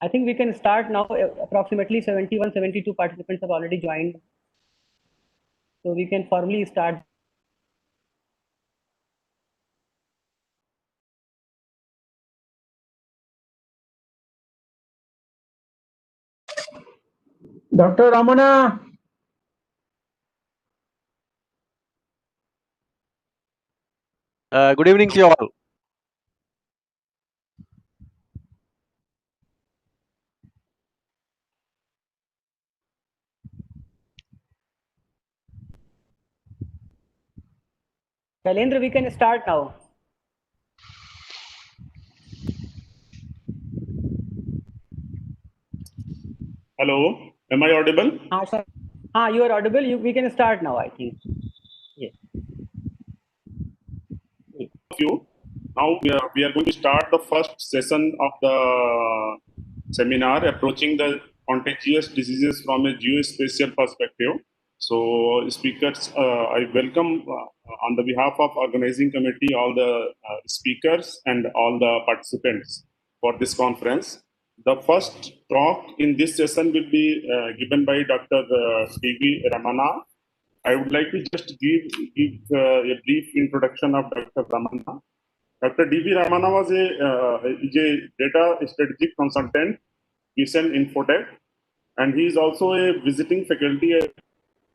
I think we can start now. Approximately 71, 72 participants have already joined. So we can formally start. Dr. Ramana. Good evening to you all. Shailendra, we can start now. Hello, am I audible? You are audible. We can start now, I think. Yes. Now we are going to start the first session of the seminar, approaching the contagious diseases from a geospatial perspective. So, speakers, I welcome on the behalf of organizing committee all the speakers and all the participants for this conference. The first talk in this session will be given by Dr. D.V. Ramana. I would like to just give a brief introduction of Dr. Ramana. Dr. D.V. Ramana was is a data strategic consultant, Vision Infotech, and he is also a visiting faculty at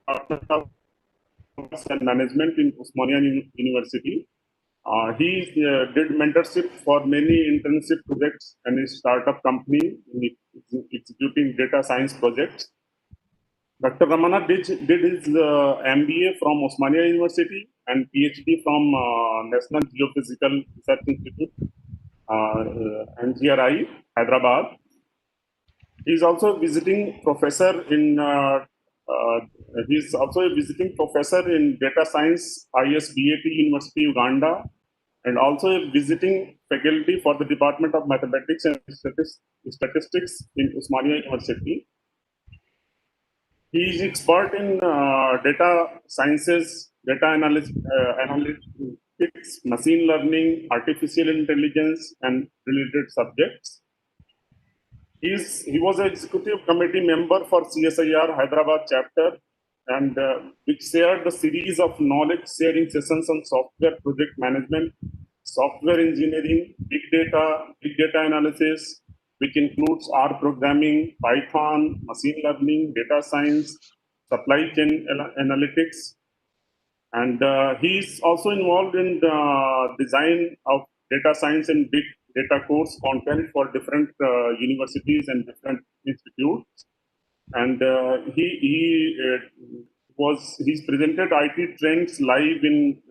Department of Commerce and Management in Osmania University. He did mentorship for many internship projects and a startup company in executing data science projects. Dr. Ramana did his MBA from Osmania University and PhD from National Geophysical Research Institute, NGRI, Hyderabad. He is also a visiting professor in data science, ISBAT University, Uganda, and also a visiting faculty for the Department of Mathematics and Statistics in Osmania University. He is expert in data sciences, data analytics, machine learning, artificial intelligence, and related subjects. He was an executive committee member for CSIR Hyderabad chapter, and which shared the series of knowledge sharing sessions on software project management, software engineering, big data analysis, which includes R programming, Python, machine learning, data science, supply chain analytics. And he is also involved in the design of data science and big data course content for different universities and different institutes. And he's presented IT trends live in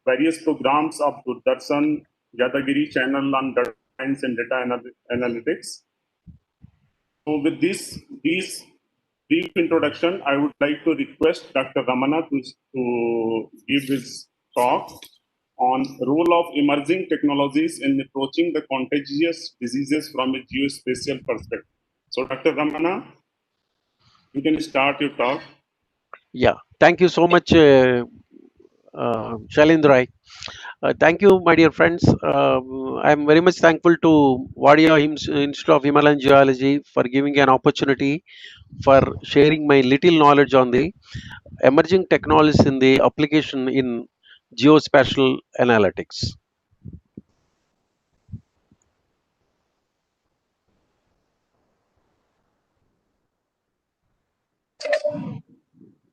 various programs of Doordarshan, Yadagiri channel on data science and data analytics. So with these brief introduction, I would like to request Dr. Ramana to give his talk on role of emerging technologies in approaching the contagious diseases from a geospatial perspective. So Dr. Ramana, you can start your talk. Yeah, thank you so much, Shailendra. Thank you, my dear friends. I'm very much thankful to Wadia Institute of Himalayan Geology for giving an opportunity for sharing my little knowledge on the emerging technologies in the application in geospatial analytics.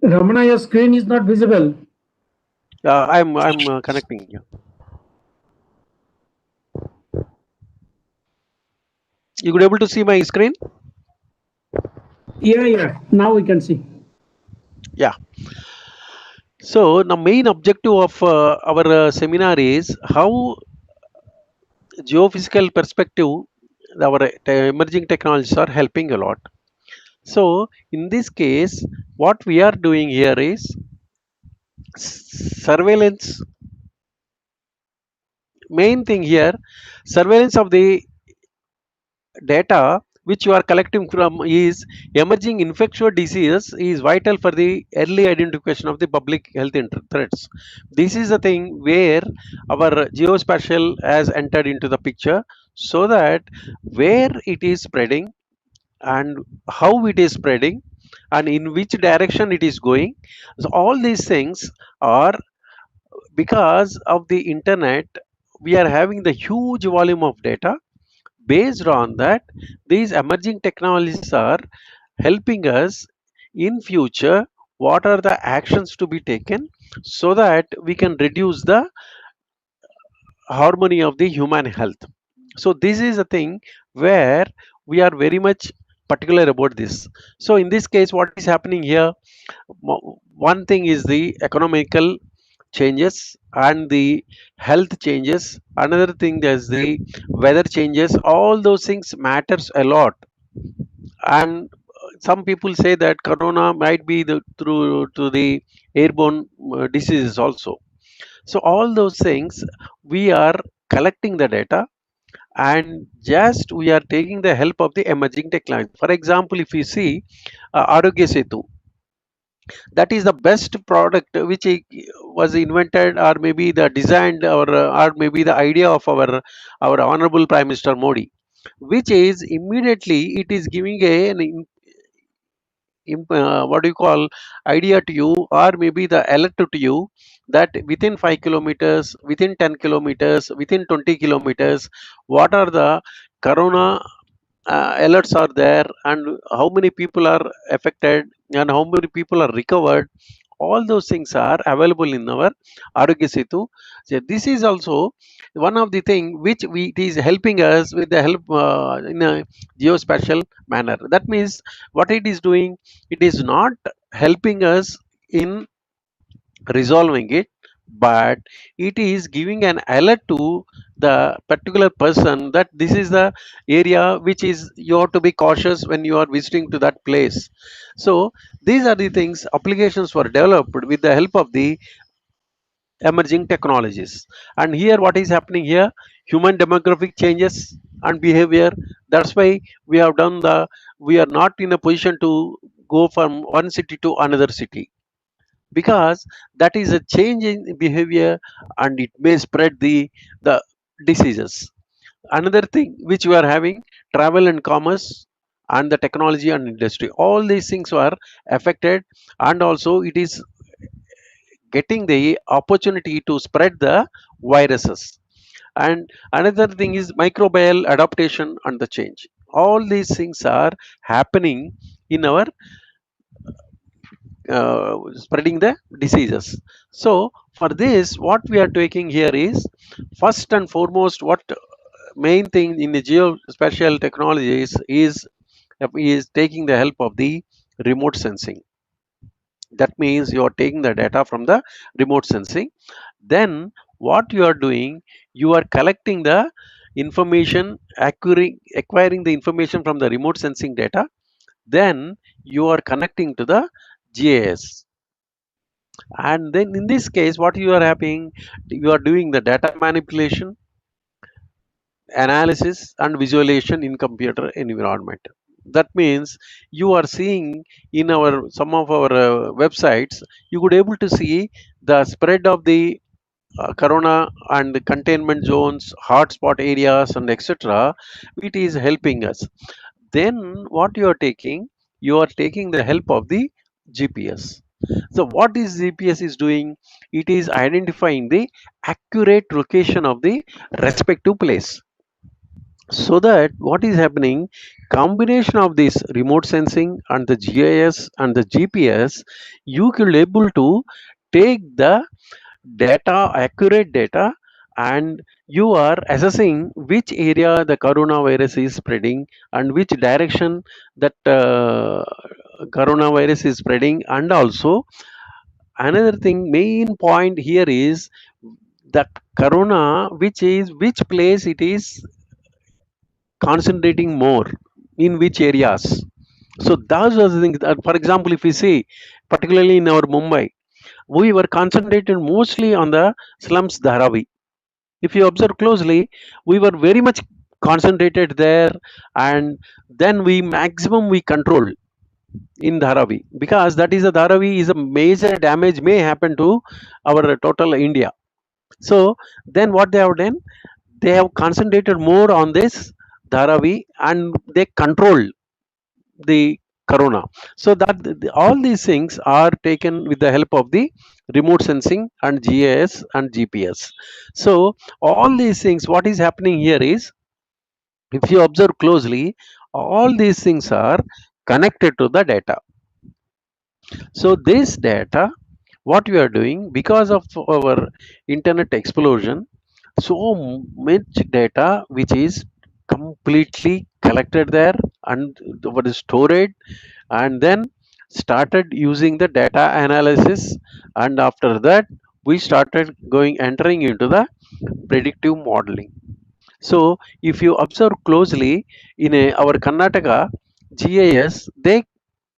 Ramana, your screen is not visible. I'm connecting. Yeah. You could able to see my screen? Yeah. Now we can see. Yeah. So the main objective of our seminar is how geophysical perspective our emerging technologies are helping a lot. So in this case, what we are doing here is surveillance. Main thing here, surveillance of the data which you are collecting from is emerging infectious diseases is vital for the early identification of the public health threats. This is the thing where our geospatial has entered into the picture, so that where it is spreading and how it is spreading and in which direction it is going. So all these things are because of the internet. We are having the huge volume of data. Based on that, these emerging technologies are helping us in future what are the actions to be taken so that we can reduce the harmony of the human health. So this is a thing where we are very much particular about this. So in this case, what is happening here, one thing is the economical changes and the health changes, another thing is the weather changes. All those things matters a lot. And some people say that corona might be the through to the airborne diseases also. So all those things we are collecting the data, and just we are taking the help of the emerging technology. For example, if you see Arogya Setu, that is the best product which was invented or maybe the designed or maybe the idea of our honorable Prime Minister Modi, which is immediately it is giving what do you call idea to you, or maybe the alert to you, that within 5 kilometers, within 10 kilometers, within 20 kilometers, what are the corona alerts are there, and how many people are affected and how many people are recovered. All those things are available in our Arogya Setu. So this is also one of the thing which it is helping us with the help in a geospatial manner. That means what it is doing, it is not helping us in resolving it, but it is giving an alert to the particular person that this is the area which is you have to be cautious when you are visiting to that place. So these are the things, applications were developed with the help of the emerging technologies. And here what is happening here, human demographic changes and behavior. That's why we have done the, we are not in a position to go from one city to another city, because that is a change in behavior and it may spread the diseases. Another thing which we are having, travel and commerce and the technology and industry, all these things are affected, and also it is getting the opportunity to spread the viruses. And another thing is microbial adaptation and the change. All these things are happening in our spreading the diseases. So for this, what we are taking here is, first and foremost, what main thing in the geospatial technologies is taking the help of the remote sensing. That means you are taking the data from the remote sensing. Then what you are doing, you are collecting the information, acquiring the information from the remote sensing data. Then you are connecting to the GIS. And then in this case, what you are having, you are doing the data manipulation, analysis and visualization in computer environment. That means you are seeing in our some of our websites, you could able to see the spread of the corona and the containment zones, hotspot areas and etc. It is helping us. Then what you are taking, you are taking the help of the GPS. So what is GPS is doing, it is identifying the accurate location of the respective place. So that what is happening, combination of this remote sensing and the GIS and the GPS, you can able to take the data, accurate data, and you are assessing which area the coronavirus is spreading and which direction that coronavirus is spreading. And also another thing, main point here is the corona, which place it is concentrating more, in which areas. So those are the things that, for example, if we see particularly in our Mumbai, we were concentrated mostly on the slums Dharavi. If you observe closely, we were very much concentrated there, and then we control in Dharavi, because that is a Dharavi is a major damage may happen to our total India. So then what they have done, they have concentrated more on this Dharavi, and they control the corona. So that all these things are taken with the help of the remote sensing and GIS and GPS. So all these things, what is happening here is, if you observe closely, all these things are connected to the data. So this data, what we are doing, because of our internet explosion, so much data which is completely collected there and what is stored, and then started using the data analysis, and after that we started going entering into the predictive modeling. So if you observe closely in our Karnataka GIS, they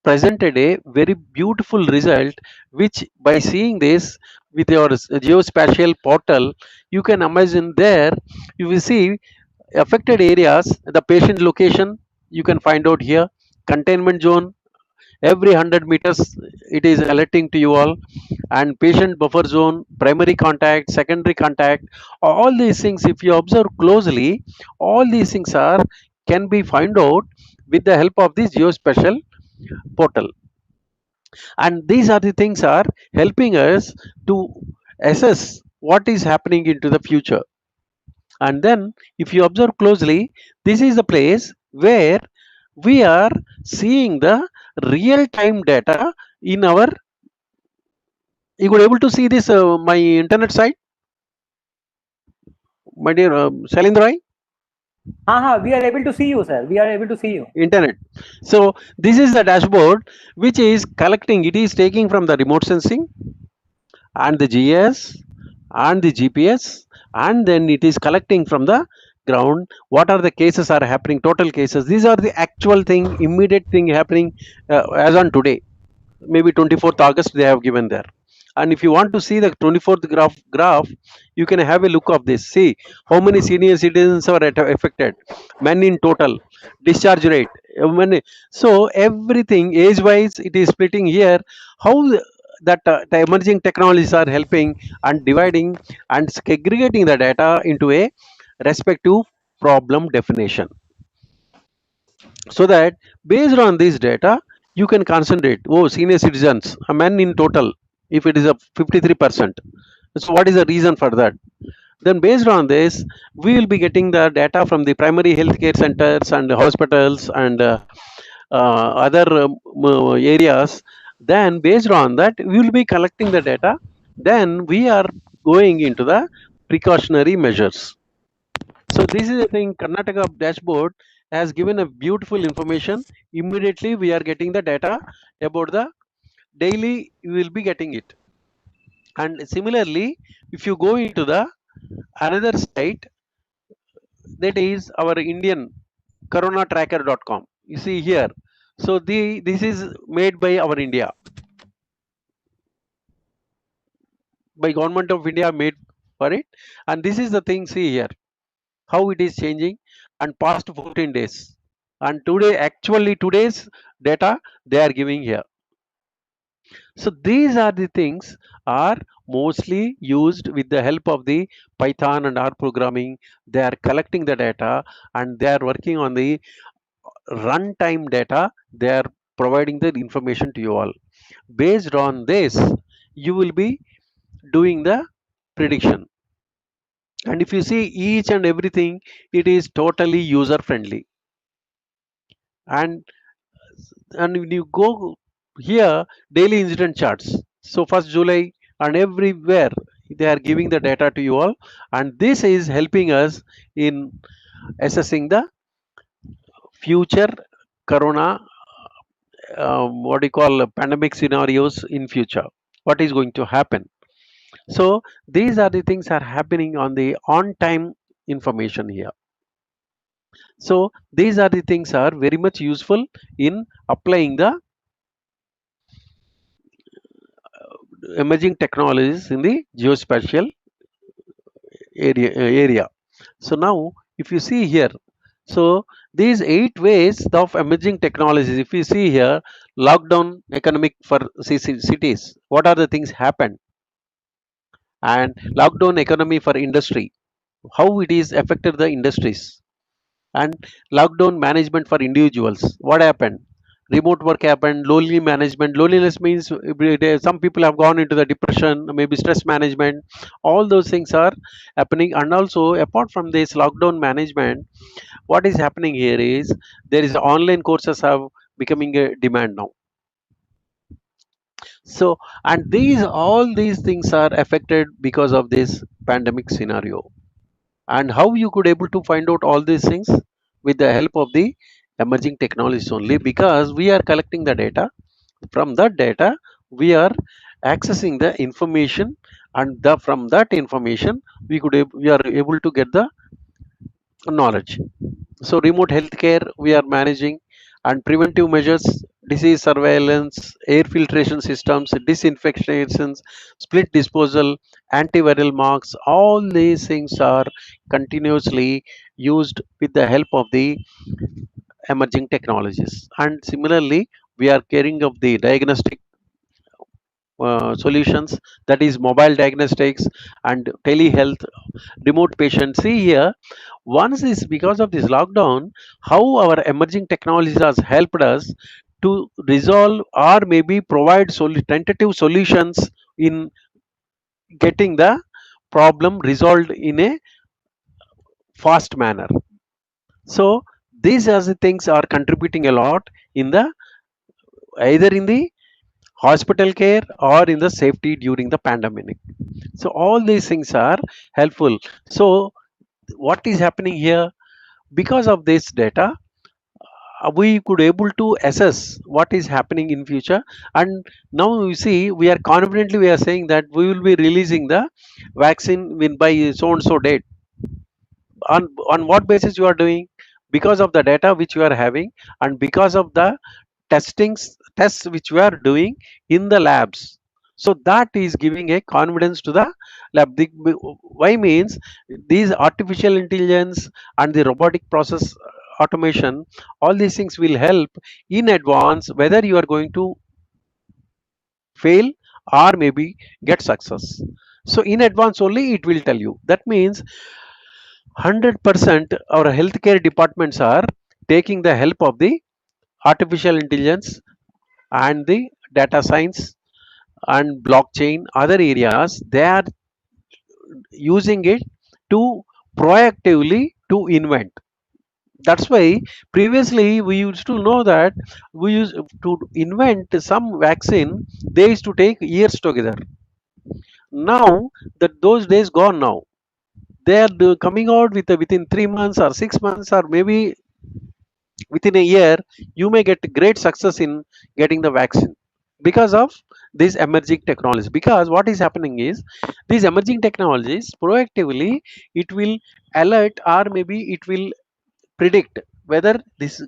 presented a very beautiful result, which by seeing this with your geospatial portal, you can imagine there, you will see affected areas, the patient location, you can find out here, containment zone, every 100 meters it is alerting to you all, and patient buffer zone, primary contact, secondary contact, all these things if you observe closely, all these things are can be find out with the help of this geospatial portal. And these are the things are helping us to assess what is happening into the future. And then if you observe closely, this is the place where we are seeing the real time data in our, you could able to see this my internet site, my dear Shalindra, We are able to see you, sir. We are able to see you. internet. So this is the dashboard which is collecting, it is taking from the remote sensing and the GIS and the GPS, and then it is collecting from the ground what are the cases are happening, total cases. These are the actual thing, immediate thing happening as on today, maybe 24th August they have given there. And if you want to see the 24th graph, you can have a look of this. See how many senior citizens are affected, men in total, discharge rate, many. So everything age wise it is splitting here. How that the emerging technologies are helping and dividing and segregating the data into a respective problem definition, so that based on this data you can concentrate, oh senior citizens a men in total, if it is a 53%, so what is the reason for that? Then based on this we will be getting the data from the primary healthcare centers and hospitals and other areas. Then based on that we will be collecting the data, then we are going into the precautionary measures. So this is the thing, Karnataka dashboard has given a beautiful information. Immediately we are getting the data about the daily, you will be getting it. And similarly, if you go into the another site, that is our Indian coronatracker.com. You see here. So this is made by our India, by government of India made for it. And this is the thing, see here, how it is changing and past 14 days. And today, actually today's data they are giving here. So these are the things are mostly used with the help of the Python and R programming. They are collecting the data and they are working on the runtime data. They are providing the information to you all. Based on this, you will be doing the prediction. And if you see each and everything, it is totally user friendly. And when you go here, daily incident charts. So first July and everywhere they are giving the data to you all, and this is helping us in assessing the future corona, what do you call pandemic scenarios in future. What is going to happen? So these are the things are happening on the on time information here. So these are the things are very much useful in applying the emerging technologies in the geospatial area. So now if you see here, So these 8 ways of emerging technologies, if you see here, lockdown economic for cities, what are the things happened? And lockdown economy for industry, how it is affected the industries. And lockdown management for individuals, what happened? Remote work happened, lonely management. Loneliness means some people have gone into the depression, maybe stress management. All those things are happening. And also, apart from this lockdown management, what is happening here is there is online courses have becoming a demand now. So, and these all these things are affected because of this pandemic scenario. And how you could able to find out all these things? With the help of the emerging technologies only, because we are collecting the data. From that data we are accessing the information, and from that information we are able to get the knowledge. So remote healthcare we are managing, and preventive measures, disease surveillance, air filtration systems, disinfections, split disposal, antiviral marks, all these things are continuously used with the help of the emerging technologies. And similarly, we are carrying of the diagnostic solutions, that is mobile diagnostics and telehealth, remote patients. See here, once is because of this lockdown, how our emerging technologies has helped us to resolve or maybe provide tentative solutions in getting the problem resolved in a fast manner. So these as the things are contributing a lot in the either in the hospital care or in the safety during the pandemic. So all these things are helpful. So what is happening here, because of this data, we could able to assess what is happening in future. And now you see, we are confidently we are saying that we will be releasing the vaccine by so and so date. On what basis you are doing? Because of the data which you are having, and because of the tests which we are doing in the labs. So that is giving a confidence to the lab. Why means these artificial intelligence and the robotic process automation, all these things will help in advance whether you are going to fail or maybe get success. So in advance only it will tell you. That means 100% our healthcare departments are taking the help of the artificial intelligence and the data science and blockchain other areas. They are using it to proactively to invent. That's why previously we used to know that we used to invent some vaccine, they used to take years together. Now that those days gone now, they are coming out with within 3 months or 6 months, or maybe within a year you may get great success in getting the vaccine because of these emerging technologies. Because what is happening is these emerging technologies proactively it will alert or maybe it will predict whether this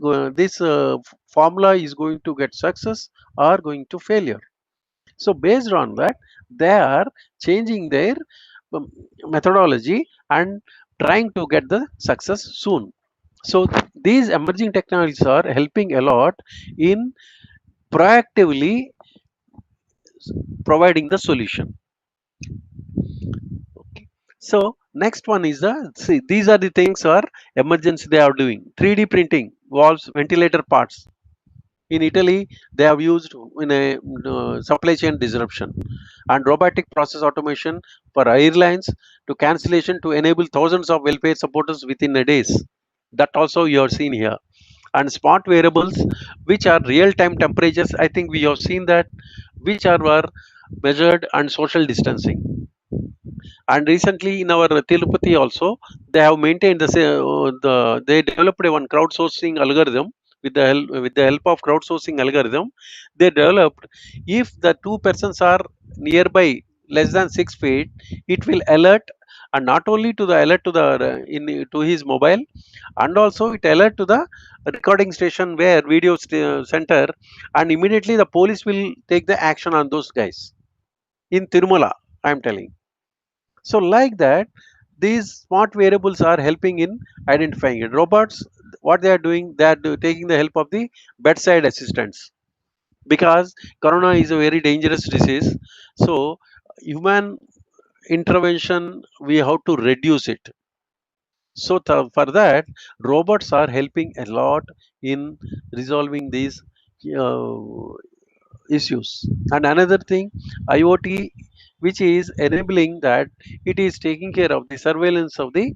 formula is going to get success or going to failure. So based on that, they are changing their um, methodology and trying to get the success soon. So these emerging technologies are helping a lot in proactively providing the solution. Okay. So next one is the, see, these are the things are emergency they are doing. 3D printing walls, ventilator parts. In Italy, they have used in a supply chain disruption, and robotic process automation for airlines to cancellation to enable thousands of welfare supporters within a days. That also you are seen here. And smart wearables which are real-time temperatures, I think we have seen that, which are were measured, and social distancing. And recently in our Tirupati also, they have maintained they developed a one crowdsourcing algorithm. With the help of crowdsourcing algorithm, they developed, if the two persons are nearby less than 6 feet, it will alert, and not only to the alert to the to his mobile, and also it alert to the recording station where center, and immediately the police will take the action on those guys in Tirumala, I am telling. So like that, these smart variables are helping in identifying it. Robots, what they are doing, they are taking the help of the bedside assistants, because corona is a very dangerous disease. So human intervention, we have to reduce it. So for that, robots are helping a lot in resolving these uh, issues. And another thing, IoT, which is enabling that it is taking care of the surveillance of the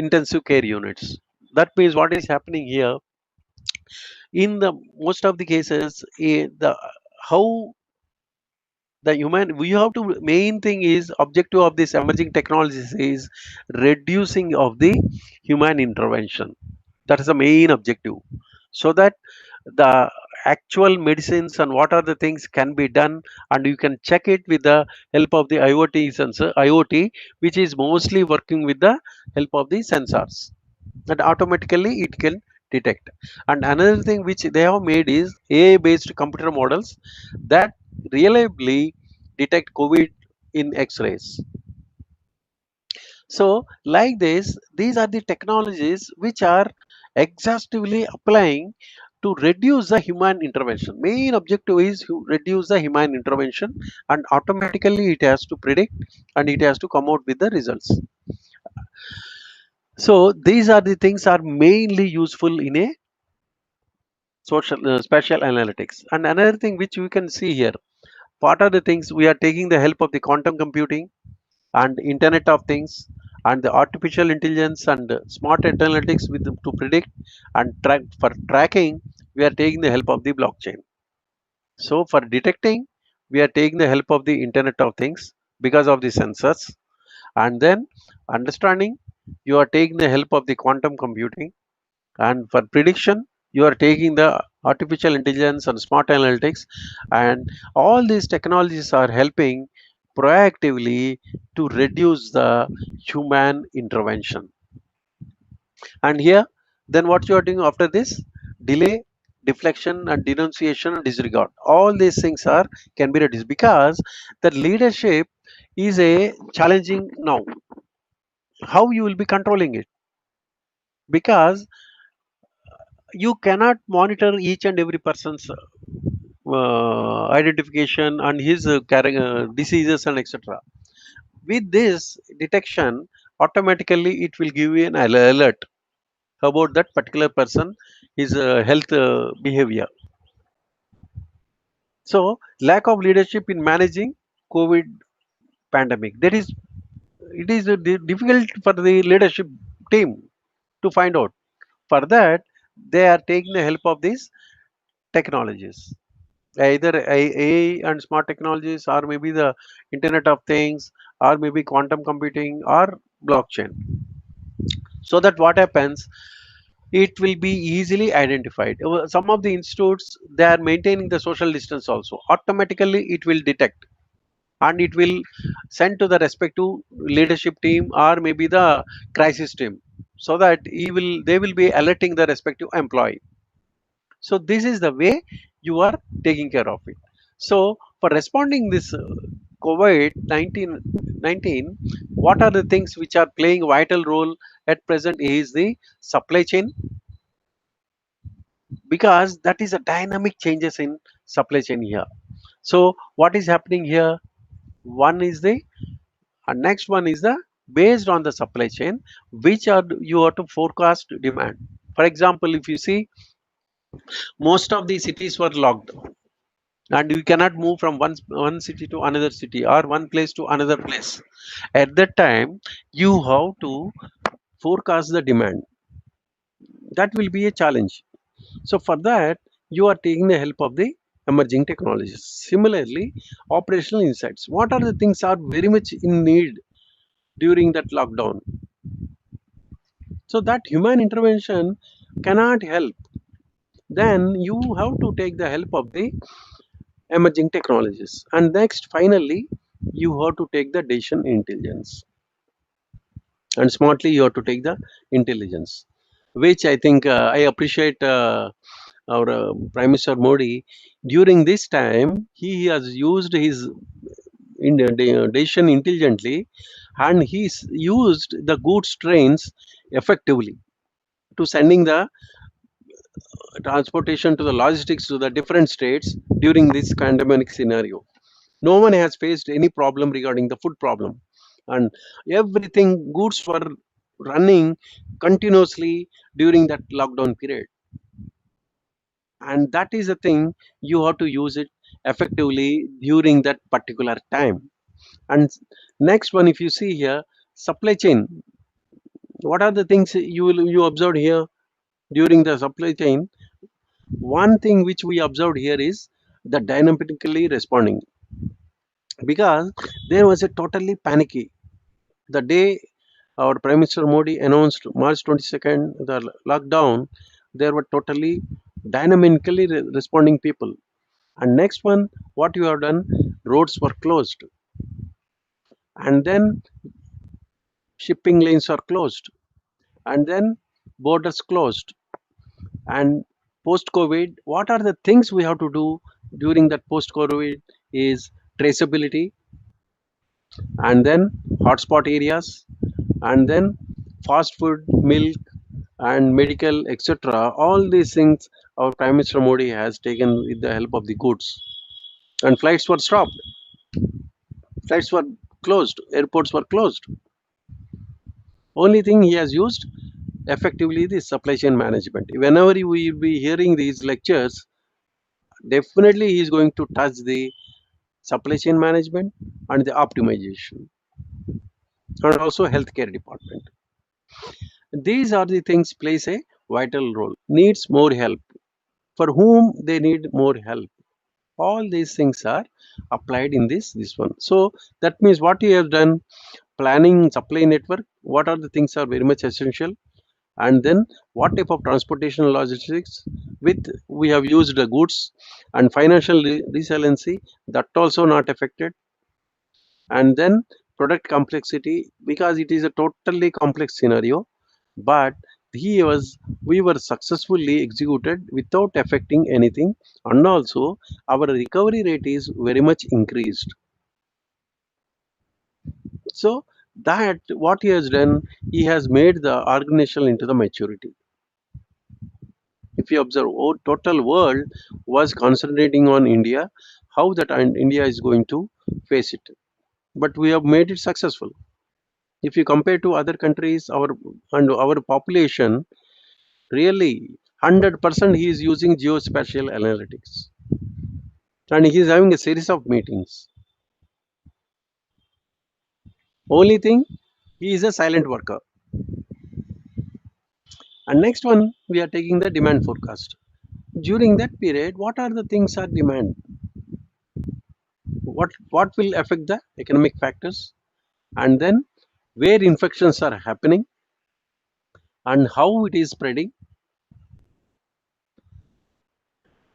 intensive care units. That means what is happening here in the most of the cases, the how the human, we have to, main thing is objective of this emerging technologies is reducing of the human intervention. That is the main objective, so that the actual medicines and what are the things can be done, and you can check it with the help of the IoT sensor, IoT, which is mostly working with the help of the sensors, that automatically it can detect. And another thing which they have made is AI based computer models that reliably detect COVID in X-rays. So like this, these are the technologies which are exhaustively applying to reduce the human intervention. Main objective is to reduce the human intervention, and automatically it has to predict and it has to come out with the results. So these are the things are mainly useful in a social spatial analytics. And another thing which we can see here, what are the things we are taking the help of the quantum computing and internet of things and the artificial intelligence and smart analytics with to predict and track. For tracking, we are taking the help of the blockchain. So for detecting, we are taking the help of the internet of things because of the sensors. And then understanding, you are taking the help of the quantum computing. And for prediction, you are taking the artificial intelligence and smart analytics. And all these technologies are helping proactively to reduce the human intervention. And here, then what you are doing after this, delay, deflection and denunciation and disregard, all these things are can be reduced, because the leadership is a challenging now. How you will be controlling it? Because you cannot monitor each and every person's identification and his diseases and etc. With this detection, automatically it will give you an alert about that particular person, his health behavior. So lack of leadership in managing COVID pandemic, that is, it is difficult for the leadership team to find out. For that, they are taking the help of these technologies, either AI and smart technologies, or maybe the internet of things, or maybe quantum computing or blockchain. So that what happens, it will be easily identified. Some of the institutes, they are maintaining the social distance also, automatically it will detect and it will send to the respective leadership team or maybe the crisis team, so that they will be alerting the respective employee. So this is the way you are taking care of it. So for responding this COVID-19, what are the things which are playing vital role at present is the supply chain, because that is a dynamic changes in supply chain here. So what is happening here? One is the next one is the based on the supply chain, which are you have to forecast demand. For example, if you see, most of the cities were locked and you cannot move from one city to another city or one place to another place. At that time, you have to forecast the demand. That will be a challenge. So for that, you are taking the help of the emerging technologies. Similarly, operational insights, what are the things are very much in need during that lockdown, so that human intervention cannot help, then you have to take the help of the emerging technologies. And next, finally, you have to take the decision intelligence, and smartly you have to take the intelligence, which I think I appreciate our Prime Minister Modi. During this time, he has used his decision intelligently, and he's used the goods trains effectively to sending the transportation to the logistics to the different states during this pandemic scenario. No one has faced any problem regarding the food problem, and everything goods were running continuously during that lockdown period. And that is the thing, you have to use it effectively during that particular time. And next one, if you see here, supply chain. What are the things you observed here during the supply chain? One thing which we observed here is the dynamically responding, because there was a totally panicky the day our Prime Minister Modi announced March 22nd the lockdown. There were totally dynamically responding people. And next one, what you have done, roads were closed, and then shipping lanes are closed, and then borders closed. And post COVID, what are the things we have to do during that post COVID is traceability, and then hotspot areas, and then fast food, milk, and medical, etc. All these things our Prime Minister Modi has taken with the help of the goods. And flights were stopped, flights were closed, airports were closed. Only thing he has used effectively the supply chain management. Whenever we will be hearing these lectures, definitely he is going to touch the supply chain management and the optimization, and also healthcare department. These are the things plays a vital role. Needs more help. For whom they need more help. All these things are applied in this one. So that means what you have done, planning supply network, what are the things are very much essential, and then what type of transportation logistics with we have used the goods, and financial resiliency, that also not affected. And then product complexity, because it is a totally complex scenario, but we were successfully executed without affecting anything. And also our recovery rate is very much increased. So that what he has done, he has made the organization into the maturity. If you observe, total world was concentrating on India, how that and India is going to face it. But we have made it successful. If you compare to other countries, our population, really 100% he is using geospatial analytics, and he is having a series of meetings. Only thing, he is a silent worker. And next one, we are taking the demand forecast. During that period, what are the things are demand? What will affect the economic factors, and then where infections are happening, and how it is spreading,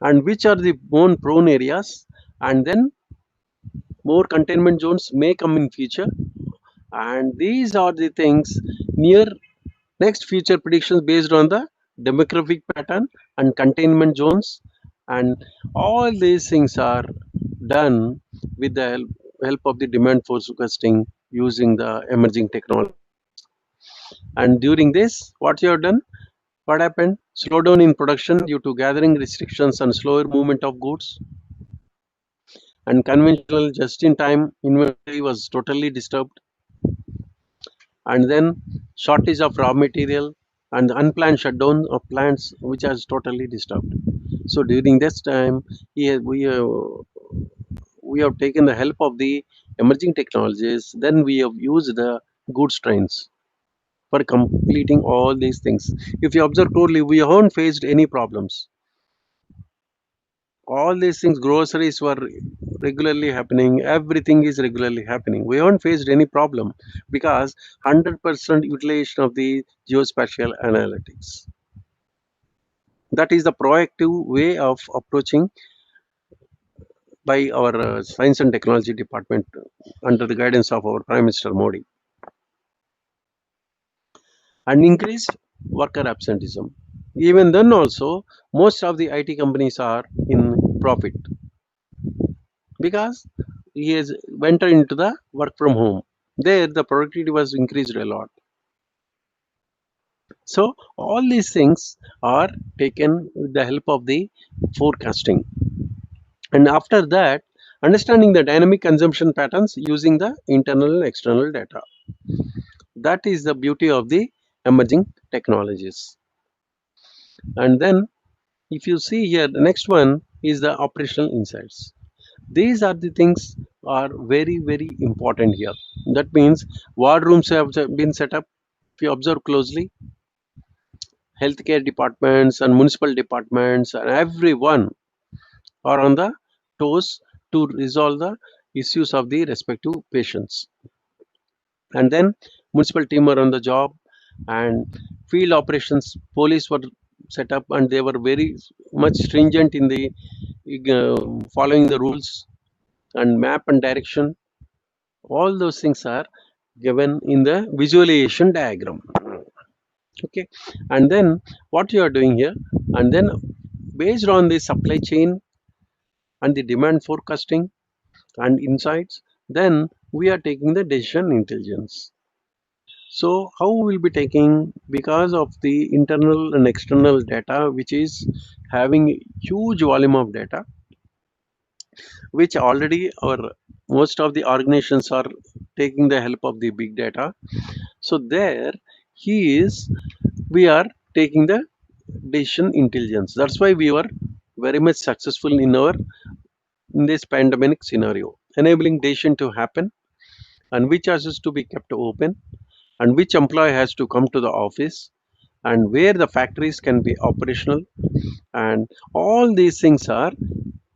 and which are the more prone areas, and then more containment zones may come in future. And these are the things near next future predictions based on the demographic pattern and containment zones. And all these things are done with the help of the demand forecasting using the emerging technology. And during this, what you have done, what happened? Slowdown in production due to gathering restrictions and slower movement of goods. And conventional just-in-time inventory was totally disturbed. And then shortage of raw material and the unplanned shutdown of plants, which has totally disturbed. So during this time, we have taken the help of the emerging technologies. Then we have used the goods trains for completing all these things. If you observe closely, we haven't faced any problems. All these things, groceries were regularly happening, everything is regularly happening. We haven't faced any problem because 100% utilization of the geospatial analytics. That is the proactive way of approaching by our science and technology department under the guidance of our Prime Minister Modi. And increased worker absenteeism. Even then also, most of the IT companies are in profit because he has entered into the work from home. There the productivity was increased a lot. So all these things are taken with the help of the forecasting. And after that, understanding the dynamic consumption patterns using the internal and external data. That is the beauty of the emerging technologies. And then if you see here, the next one is the operational insights. These are the things are very, very important here. That means war rooms have been set up. If you observe closely, healthcare departments and municipal departments and everyone are on the toes to resolve the issues of the respective patients. And then municipal team are on the job, and field operations police were set up, and they were very much stringent in the following the rules and map and direction. All those things are given in the visualization diagram. Okay, and then what you are doing here, and then based on the supply chain and the demand forecasting and insights, then we are taking the decision intelligence. So how we will be taking, because of the internal and external data, which is having huge volume of data, which already our most of the organizations are taking the help of the big data. So there he is, we are taking the decision intelligence. That's why we were very much successful in our in this pandemic scenario, enabling decision to happen, and which assets to be kept open, and which employee has to come to the office, and where the factories can be operational, and all these things are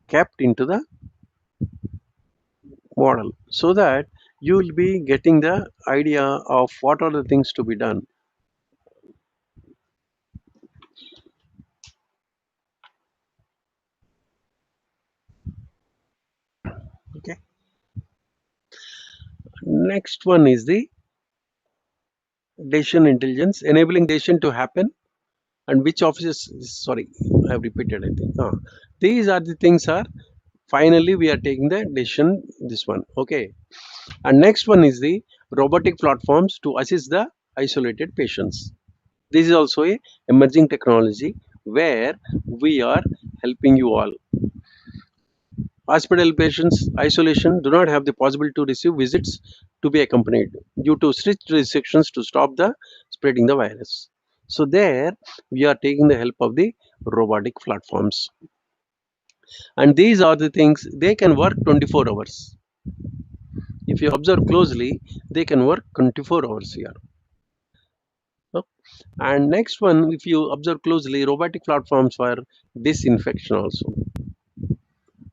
kept into the model, so that you will be getting the idea of what are the things to be done. Okay, next one is the decision intelligence, enabling decision to happen, and which offices, sorry, I have repeated, I think. These are the things are finally we are taking the decision, this one. Okay, and next one is the robotic platforms to assist the isolated patients. This is also a emerging technology where we are helping you all. Hospital patients isolation do not have the possibility to receive visits to be accompanied due to strict restrictions to stop the spreading the virus. So there we are taking the help of the robotic platforms, and these are the things they can work 24 hours. If you observe closely, they can work 24 hours here. And next one, if you observe closely, robotic platforms for disinfection also.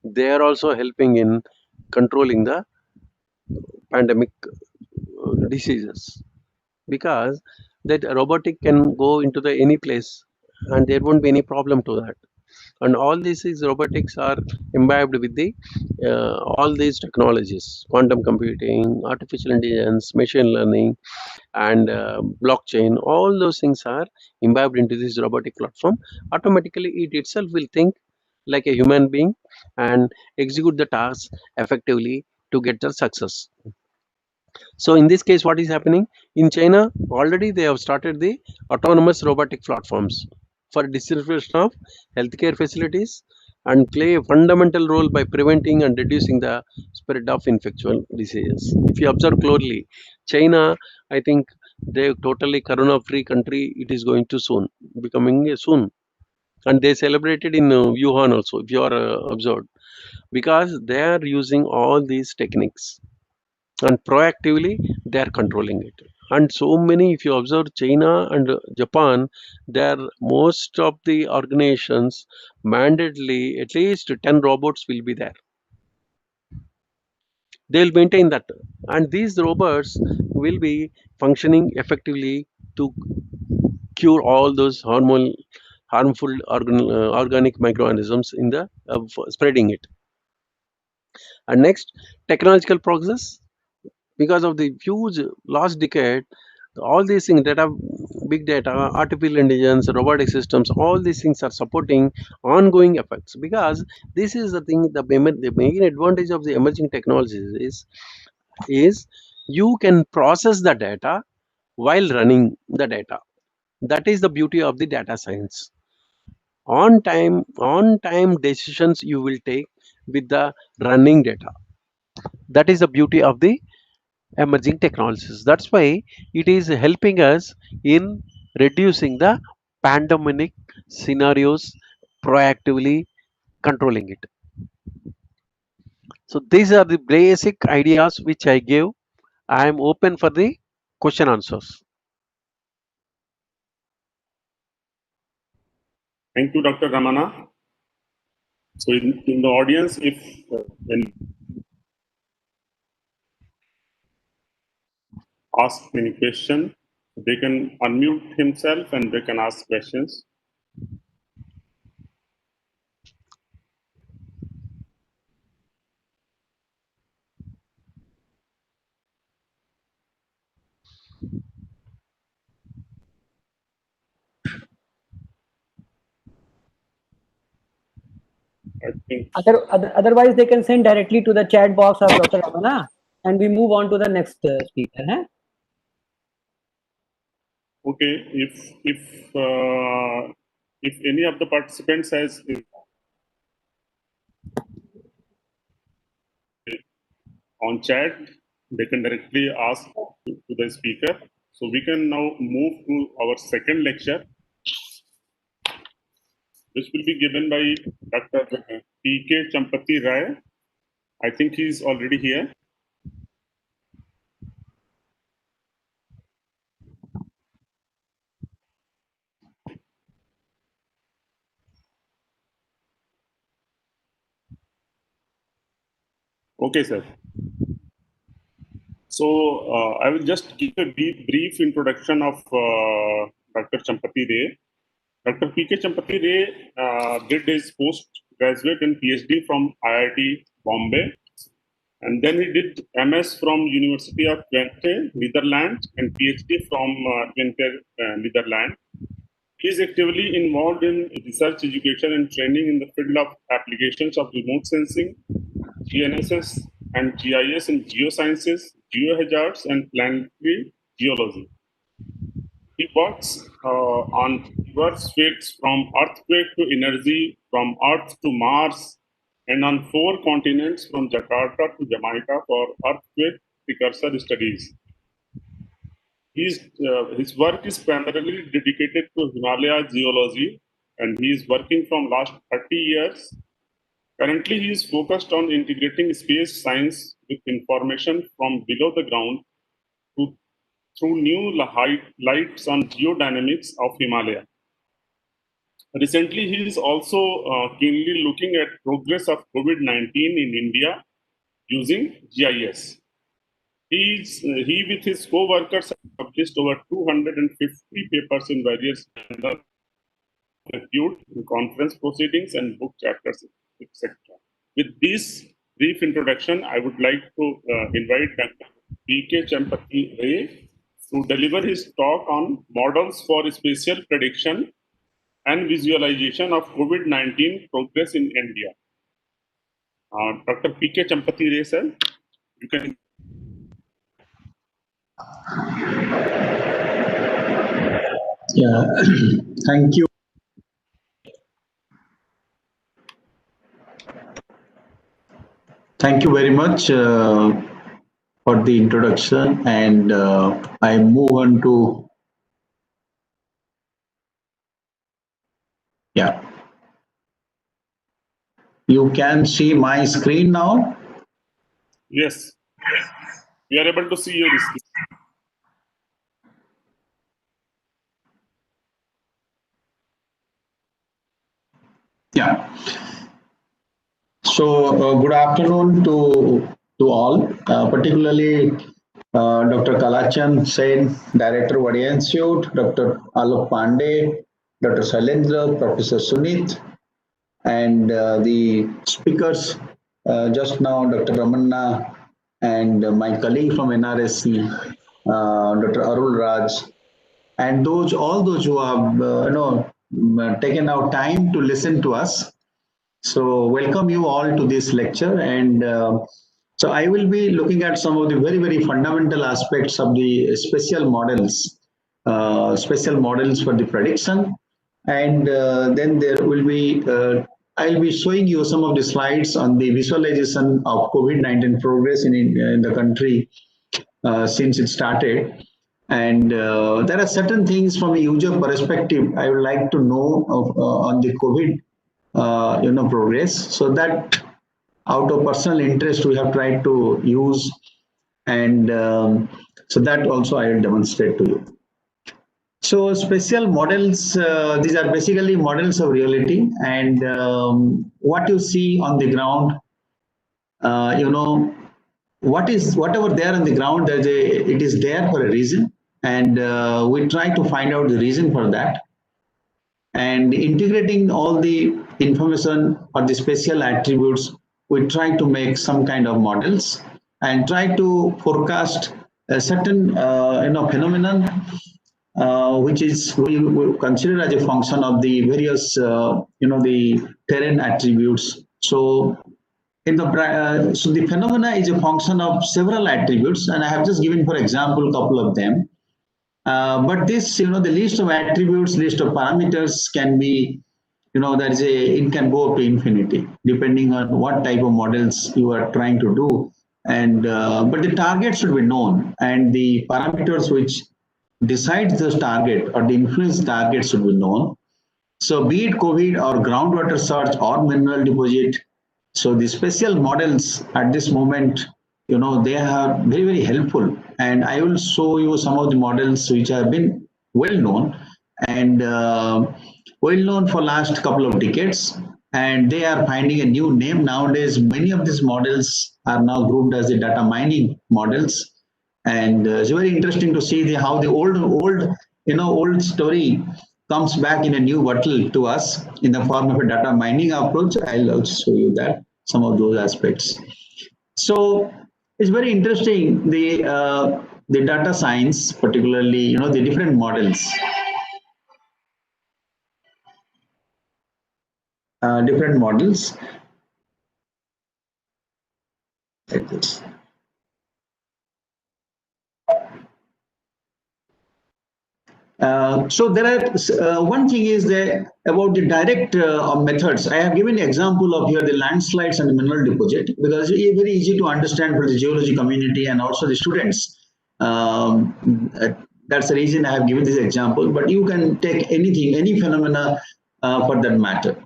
They are also helping in controlling the pandemic diseases, because that robotic can go into the any place and there won't be any problem to that. And all these robotics are imbibed with the all these technologies: quantum computing, artificial intelligence, machine learning, and blockchain. All those things are imbibed into this robotic platform. Automatically it itself will think like a human being and execute the task effectively to get the success. So in this case, what is happening in China, already they have started the autonomous robotic platforms for distribution of healthcare facilities, and play a fundamental role by preventing and reducing the spread of infectious diseases. If you observe closely, China, I think they totally corona-free country. It is going to soon becoming soon, and they celebrated in Wuhan also. If you are observed, because they are using all these techniques, and proactively they are controlling it. And so many, if you observe China and Japan, there most of the organizations mandatedly at least 10 robots will be there. They will maintain that, and these robots will be functioning effectively to cure all those harmful organic microorganisms in the spreading it. And next, technological progress. Because of the huge last decade, all these things, data, big data, artificial intelligence, robotic systems, all these things are supporting ongoing effects. Because this is the thing, the main advantage of the emerging technologies is you can process the data while running the data. That is the beauty of the data science. On time decisions you will take with the running data. That is the beauty of the emerging technologies. That's why it is helping us in reducing the pandemic scenarios, proactively controlling it. So these are the basic ideas which I gave. I am open for the question answers. Thank you, Dr. Ramana. So in the audience, if when ask any question, they can unmute himself and they can ask questions. I think Otherwise, they can send directly to the chat box of Dr. Ramana, and we move on to the next speaker. Huh? okay. If any of the participants has on chat, they can directly ask to the speaker. So we can now move to our second lecture. This will be given by Dr. P.K. Champati Rai. I think he is already here. Okay, sir. So I will just give a brief introduction of Dr. Champati Ray. Dr. P.K. Champati Ray did his postgraduate and PhD from IIT Bombay, and then he did MS from University of Twente, Netherlands, and PhD from Twente, Netherlands. He is actively involved in research, education, and training in the field of applications of remote sensing, GNSS, and GIS in geosciences, geohazards, and planetary geology. He works on diverse fields from earthquake to energy, from Earth to Mars, and on 4 continents from Jakarta to Jamaica for earthquake precursor studies. His work is primarily dedicated to Himalaya geology, and he is working from last 30 years. Currently, he is focused on integrating space science with information from below the ground through new lights on geodynamics of Himalaya. Recently, he is also keenly looking at progress of COVID-19 in India using GIS. He with his co-workers published over 250 papers in various journals, reviewed in conference proceedings and book chapters, etc. With this brief introduction, I would like to invite Dr. P.K. Champati Ray to deliver his talk on models for spatial prediction and visualization of COVID-19 progress in India. Dr. P.K. Champati Ray, sir, you can. Yeah, thank you. Thank you very much for the introduction, and I move on to, yeah. You can see my screen now? Yes, we are able to see your screen. Yeah. So good afternoon to all, particularly Dr. Kalachan Sen, Director Vadiya Institute, Dr. Alok Pandey, Dr. Sailendra, Professor Sunit, and the speakers just now, Dr. Ramanna, and my colleague from NRSC, Dr. Arul Raj, and all those who have taken out time to listen to us. So welcome you all to this lecture, and so I will be looking at some of the very, very fundamental aspects of the spatial models special models for the prediction. And then there will be, I'll be showing you some of the slides on the visualization of COVID-19 progress in the country since it started. And there are certain things from a user perspective I would like to know of, on the COVID, progress. So that out of personal interest we have tried to use, and so that also I will demonstrate to you. So spatial models, these are basically models of reality, and what you see on the ground, whatever there on the ground, it is there for a reason, and we try to find out the reason for that, and integrating all the information or the spatial attributes, we try to make some kind of models and try to forecast a certain phenomenon, which is we consider as a function of the various the terrain attributes. So so the phenomena is a function of several attributes, and I have just given, for example, a couple of them. But this, the list of attributes, list of parameters can be, it can go up to infinity, depending on what type of models you are trying to do. And but the target should be known, and the parameters which decide this target or the influence target should be known. So be it COVID or groundwater search or mineral deposit. So the spatial models at this moment, they are very, very helpful. And I will show you some of the models which have been well known and well known for last couple of decades. And they are finding a new name nowadays. Many of these models are now grouped as the data mining models. And it's very interesting to see how the old story comes back in a new bottle to us in the form of a data mining approach. I'll also show you that some of those aspects. So it's very interesting, the data science, particularly the different models, like this. So there are one thing is that about the direct methods. I have given an example of here the landslides and the mineral deposit, because it's very easy to understand for the geology community and also the students. That's the reason I have given this example, but you can take anything, any phenomena for that matter.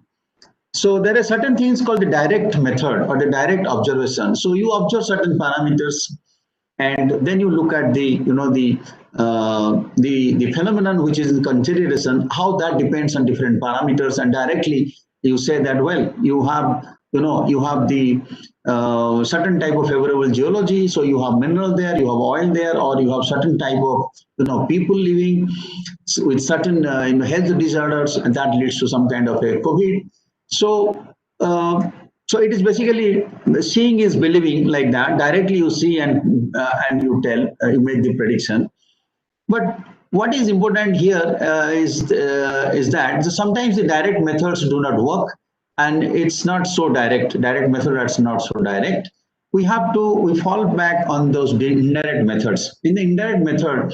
So there are certain things called the direct method or the direct observation. So you observe certain parameters, and then you look at the phenomenon which is in consideration, how that depends on different parameters, and directly you say that, well, you have the certain type of favorable geology, so you have mineral there, you have oil there, or you have certain type of people living with certain health disorders, and that leads to some kind of a COVID. So so it is basically seeing is believing, like that. Directly you see and you tell, you make the prediction. But what is important here is that sometimes the direct methods do not work, and it's not so direct. Direct method is not so direct. We fall back on those indirect methods. In the indirect method,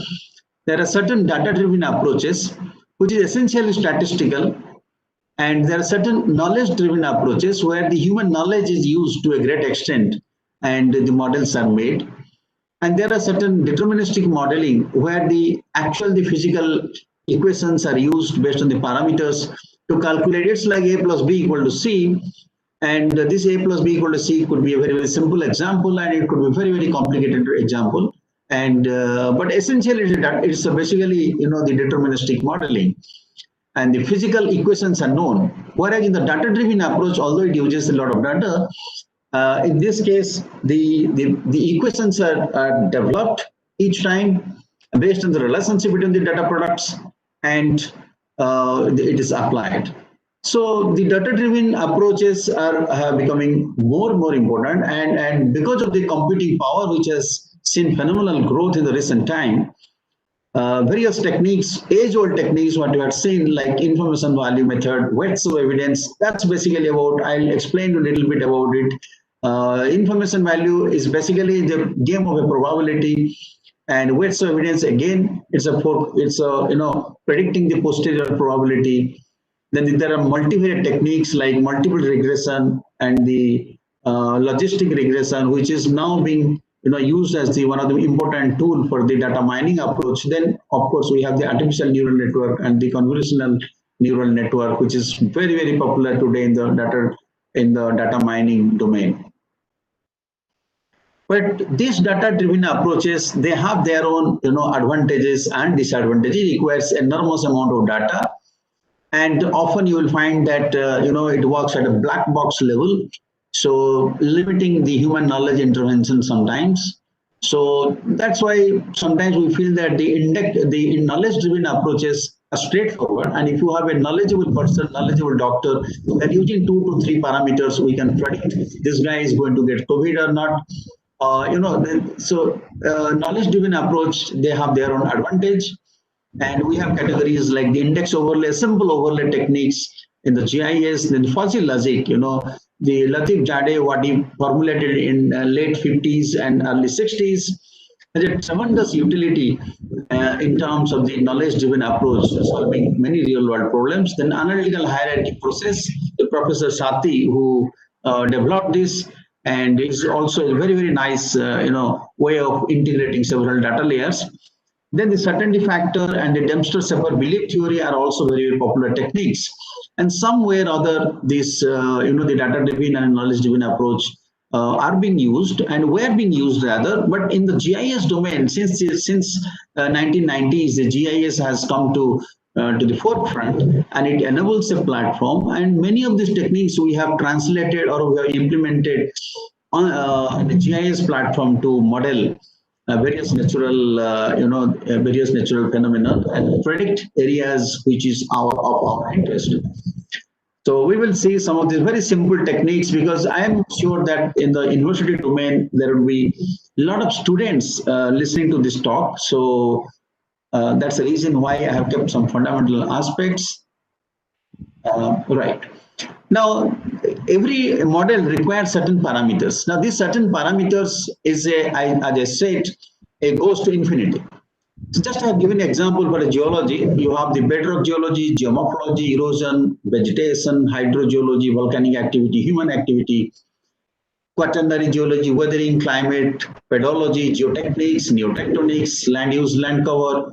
there are certain data-driven approaches, which is essentially statistical. And there are certain knowledge-driven approaches where the human knowledge is used to a great extent and the models are made. And there are certain deterministic modeling where the physical equations are used based on the parameters to calculate. It's like A plus B equal to C. And this A plus B equal to C could be a very, very simple example, and it could be a very, very complicated example. And but essentially it's basically the deterministic modeling. And the physical equations are known. Whereas in the data-driven approach, although it uses a lot of data, in this case, the equations are developed each time based on the relationship between the data products, and it is applied. So the data-driven approaches are becoming more and more important, and because of the computing power, which has seen phenomenal growth in the recent time, various techniques, age-old techniques, what you have seen, like information value method, weights of evidence, that's basically about, I'll explain a little bit about it. Information value is basically the game of a probability. And weights of evidence, again, it's predicting the posterior probability. Then there are multivariate techniques like multiple regression and the logistic regression, which is now being used as the one of the important tool for the data mining approach. Then of course we have the artificial neural network and the convolutional neural network, which is very, very popular today in the data mining domain. But these data-driven approaches, they have their own advantages and disadvantages. It requires enormous amount of data, and often you will find that it works at a black box level, so limiting the human knowledge intervention sometimes. So that's why sometimes we feel that the knowledge-driven approaches are straightforward, and if you have a knowledgeable person, knowledgeable doctor, that using 2 to 3 parameters, we can predict this guy is going to get COVID or not. Knowledge-driven approach, they have their own advantage. And we have categories like the index overlay, simple overlay techniques in the GIS, then fuzzy logic, the Latif Jade, what he formulated in late 50s and early 60s, has a tremendous utility in terms of the knowledge-driven approach, solving many real-world problems. Then analytical hierarchy process, the Professor Sati, who developed this, and it's also a very, very nice, way of integrating several data layers. Then the certainty factor and the Dempster-Sepper belief theory are also very, very popular techniques. And some way or other, this, the data-driven and knowledge-driven approach are being used and were being used rather. But in the GIS domain, since 1990s, the GIS has come to the forefront, and it enables a platform. And many of these techniques we have translated or we have implemented on the GIS platform to model various natural, various natural phenomena and predict areas which is of our interest. So we will see some of these very simple techniques, because I am sure that in the university domain there will be a lot of students listening to this talk. So that's the reason why I have kept some fundamental aspects. Right. Now, every model requires certain parameters. Now, these certain parameters is as I said, it goes to infinity. So just I have given an example for a geology. You have the bedrock geology, geomorphology, erosion, vegetation, hydrogeology, volcanic activity, human activity, quaternary geology, weathering, climate, pedology, geotechnics, neotectonics, land use, land cover.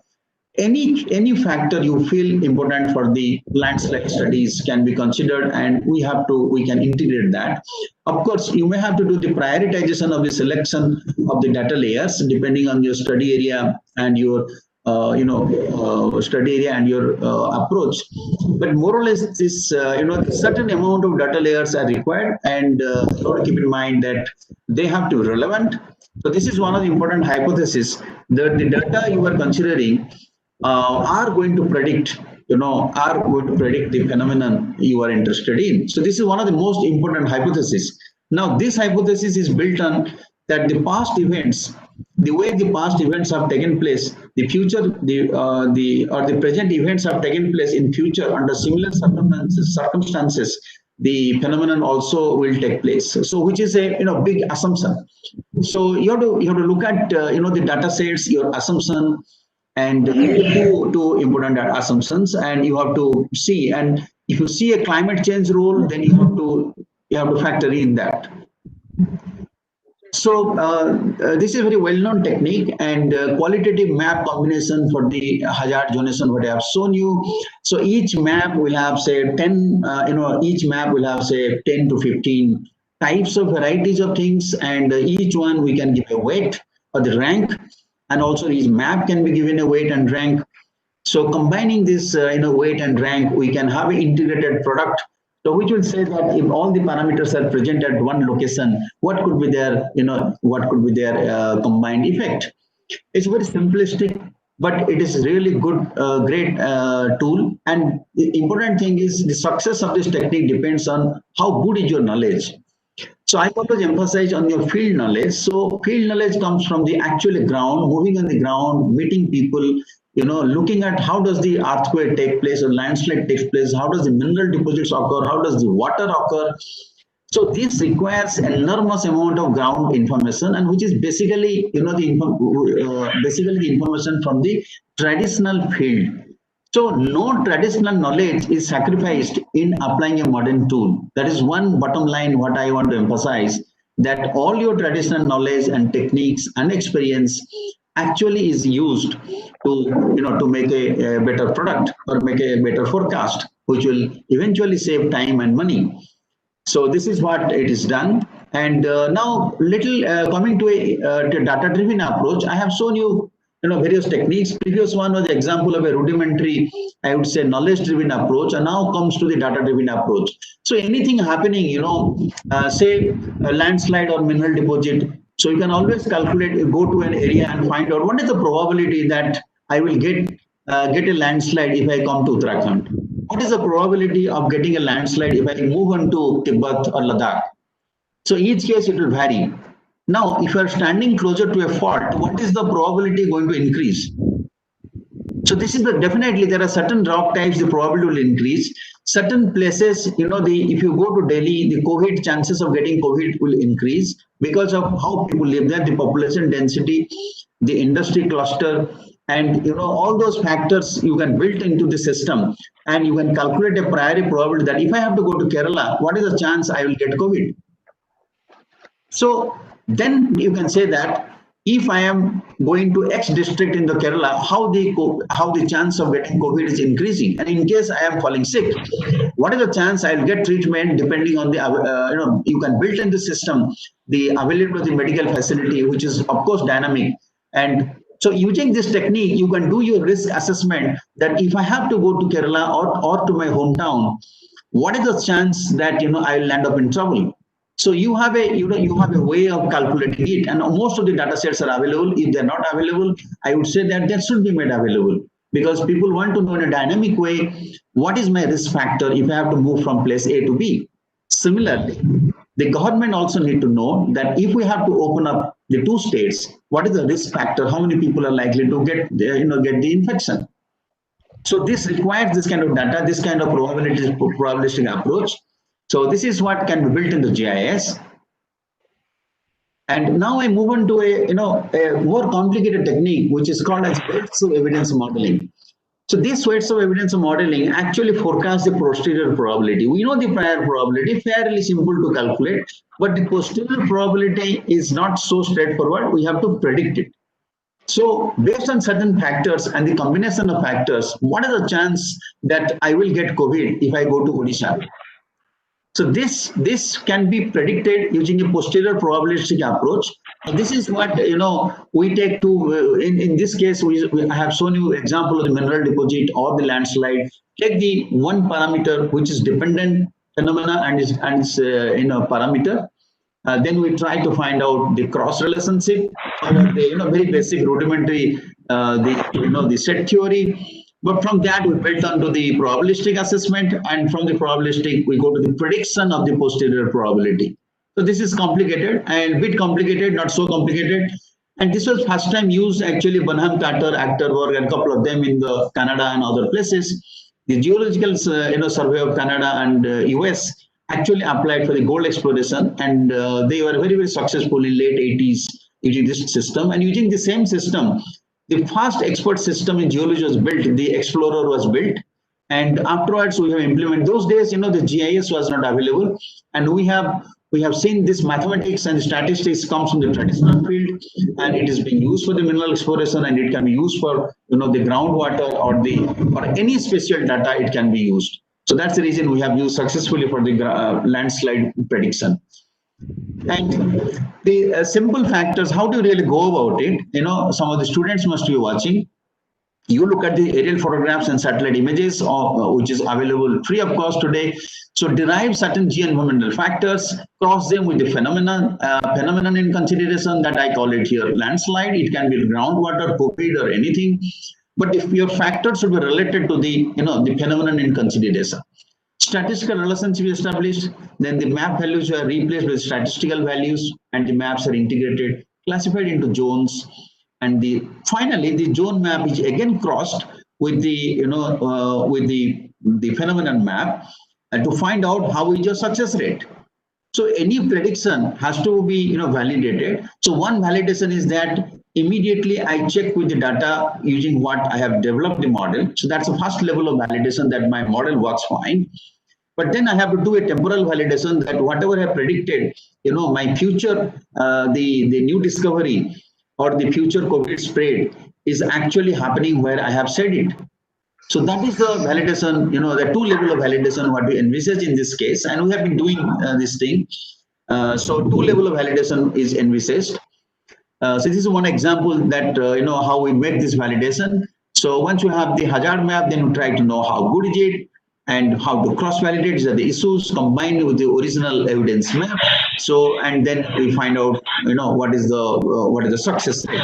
Any factor you feel important for the landslide studies can be considered, and we can integrate that. Of course, you may have to do the prioritization of the selection of the data layers depending on your study area and your study area and your approach. But more or less, this certain amount of data layers are required, and you have to keep in mind that they have to be relevant. So this is one of the important hypotheses, that the data you are considering are going to predict the phenomenon you are interested in. So this is one of the most important hypotheses. Now, this hypothesis is built on that the past events, the way the past events have taken place, the future, the present events have taken place in future under similar circumstances, the phenomenon also will take place. So, which is a big assumption. So you have to look at the data sets, your assumption, and two important assumptions, and you have to see. And if you see a climate change role, then you have to factor in that. So this is a very well-known technique, and qualitative map combination for the hazard zonation, what I have shown you. So each map will have say 10, each map will have say 10 to 15 types of varieties of things, and each one we can give a weight or the rank, and also each map can be given a weight and rank. So combining this weight and rank, we can have an integrated product. So which will say that if all the parameters are present at one location, what could be their combined effect? It's very simplistic, but it is really good, great tool. And the important thing is the success of this technique depends on how good is your knowledge. So I want to emphasize on your field knowledge. So field knowledge comes from the actual ground, moving on the ground, meeting people, looking at how does the earthquake take place or landslide takes place, how does the mineral deposits occur, how does the water occur. So this requires enormous amount of ground information, and which is basically, basically the information from the traditional field. So no traditional knowledge is sacrificed in applying a modern tool. That is one bottom line what I want to emphasize, that all your traditional knowledge and techniques and experience actually is used to make a better product or make a better forecast, which will eventually save time and money. So this is what it is done. And now little coming to a data-driven approach, I have shown you various techniques. Previous one was the example of a rudimentary, I would say, knowledge-driven approach, and now comes to the data-driven approach. So anything happening, say a landslide or mineral deposit, so you can always calculate, go to an area and find out what is the probability that I will get a landslide if I come to Uttarakhand. What is the probability of getting a landslide if I move on to Tibet or Ladakh? So each case it will vary. Now, if you are standing closer to a fault, what is the probability going to increase? So this is definitely there are certain rock types the probability will increase. Certain places, if you go to Delhi, the COVID chances of getting COVID will increase because of how people live there, the population density, the industry cluster, and all those factors you can build into the system, and you can calculate a priori probability that if I have to go to Kerala, what is the chance I will get COVID? So then you can say that if I am going to X district in the Kerala, how the chance of getting COVID is increasing, and in case I am falling sick, what is the chance I will get treatment depending on the you can build in the system the availability of the medical facility, which is of course dynamic. And so using this technique, you can do your risk assessment that if I have to go to Kerala or to my hometown, what is the chance that I will end up in trouble? So you have a way of calculating it, and most of the data sets are available. If they're not available, I would say that they should be made available, because people want to know in a dynamic way what is my risk factor if I have to move from place A to B. Similarly, the government also need to know that if we have to open up the 2 states, what is the risk factor? How many people are likely to get the infection? So this requires this kind of data, this kind of probabilistic approach. So this is what can be built in the GIS. And now I move on to a more complicated technique, which is called as weights of evidence modeling. So these weights of evidence modeling actually forecast the posterior probability. We know the prior probability, fairly simple to calculate, but the posterior probability is not so straightforward. We have to predict it. So based on certain factors and the combination of factors, what is the chance that I will get COVID if I go to Odisha? So this can be predicted using a posterior probabilistic approach. And this is what we take to in this case we have shown you example of the mineral deposit or the landslide. Take the one parameter which is dependent phenomena and its parameter. Then we try to find out the cross relationship or the very basic rudimentary the set theory. But from that, we built onto the probabilistic assessment, and from the probabilistic, we go to the prediction of the posterior probability. So this is complicated and a bit complicated, not so complicated. And this was first time used actually Bonham Carter, Actorberg, and a couple of them in the Canada and other places. The Geological Survey of Canada and US actually applied for the gold exploration, and they were very, very successful in late 80s using this system. And using the same system, the first expert system in geology was built, the Explorer was built, and afterwards we have implemented. Those days, the GIS was not available, and we have seen this mathematics and statistics comes from the traditional field, and it is being used for the mineral exploration, and it can be used for the groundwater or any spatial data. It can be used. So that's the reason we have used successfully for the landslide prediction. And the simple factors, how do you really go about it? Some of the students must be watching. You look at the aerial photographs and satellite images, which is available free of cost today. So derive certain geo-environmental factors, cross them with the phenomenon in consideration that I call it here landslide. It can be groundwater, COVID, or anything. But if your factors should be related to the the phenomenon in consideration. Statistical relationship is established, then the map values are replaced with statistical values, and the maps are integrated, classified into zones, and finally the zone map is again crossed with the with the phenomenon map to find out how is your success rate. So any prediction has to be validated. So one validation is that immediately I check with the data using what I have developed the model. So that's the first level of validation that my model works fine. But then I have to do a temporal validation that whatever I predicted, my future, the new discovery or the future COVID spread is actually happening where I have said it. So that is the validation, the two level of validation what we envisage in this case, and we have been doing this thing. So two level of validation is envisaged. So this is one example that how we make this validation. So once you have the hazard map, then you try to know how good is it and how to cross validate the issues combined with the original evidence map. So and then we find out what is the success rate.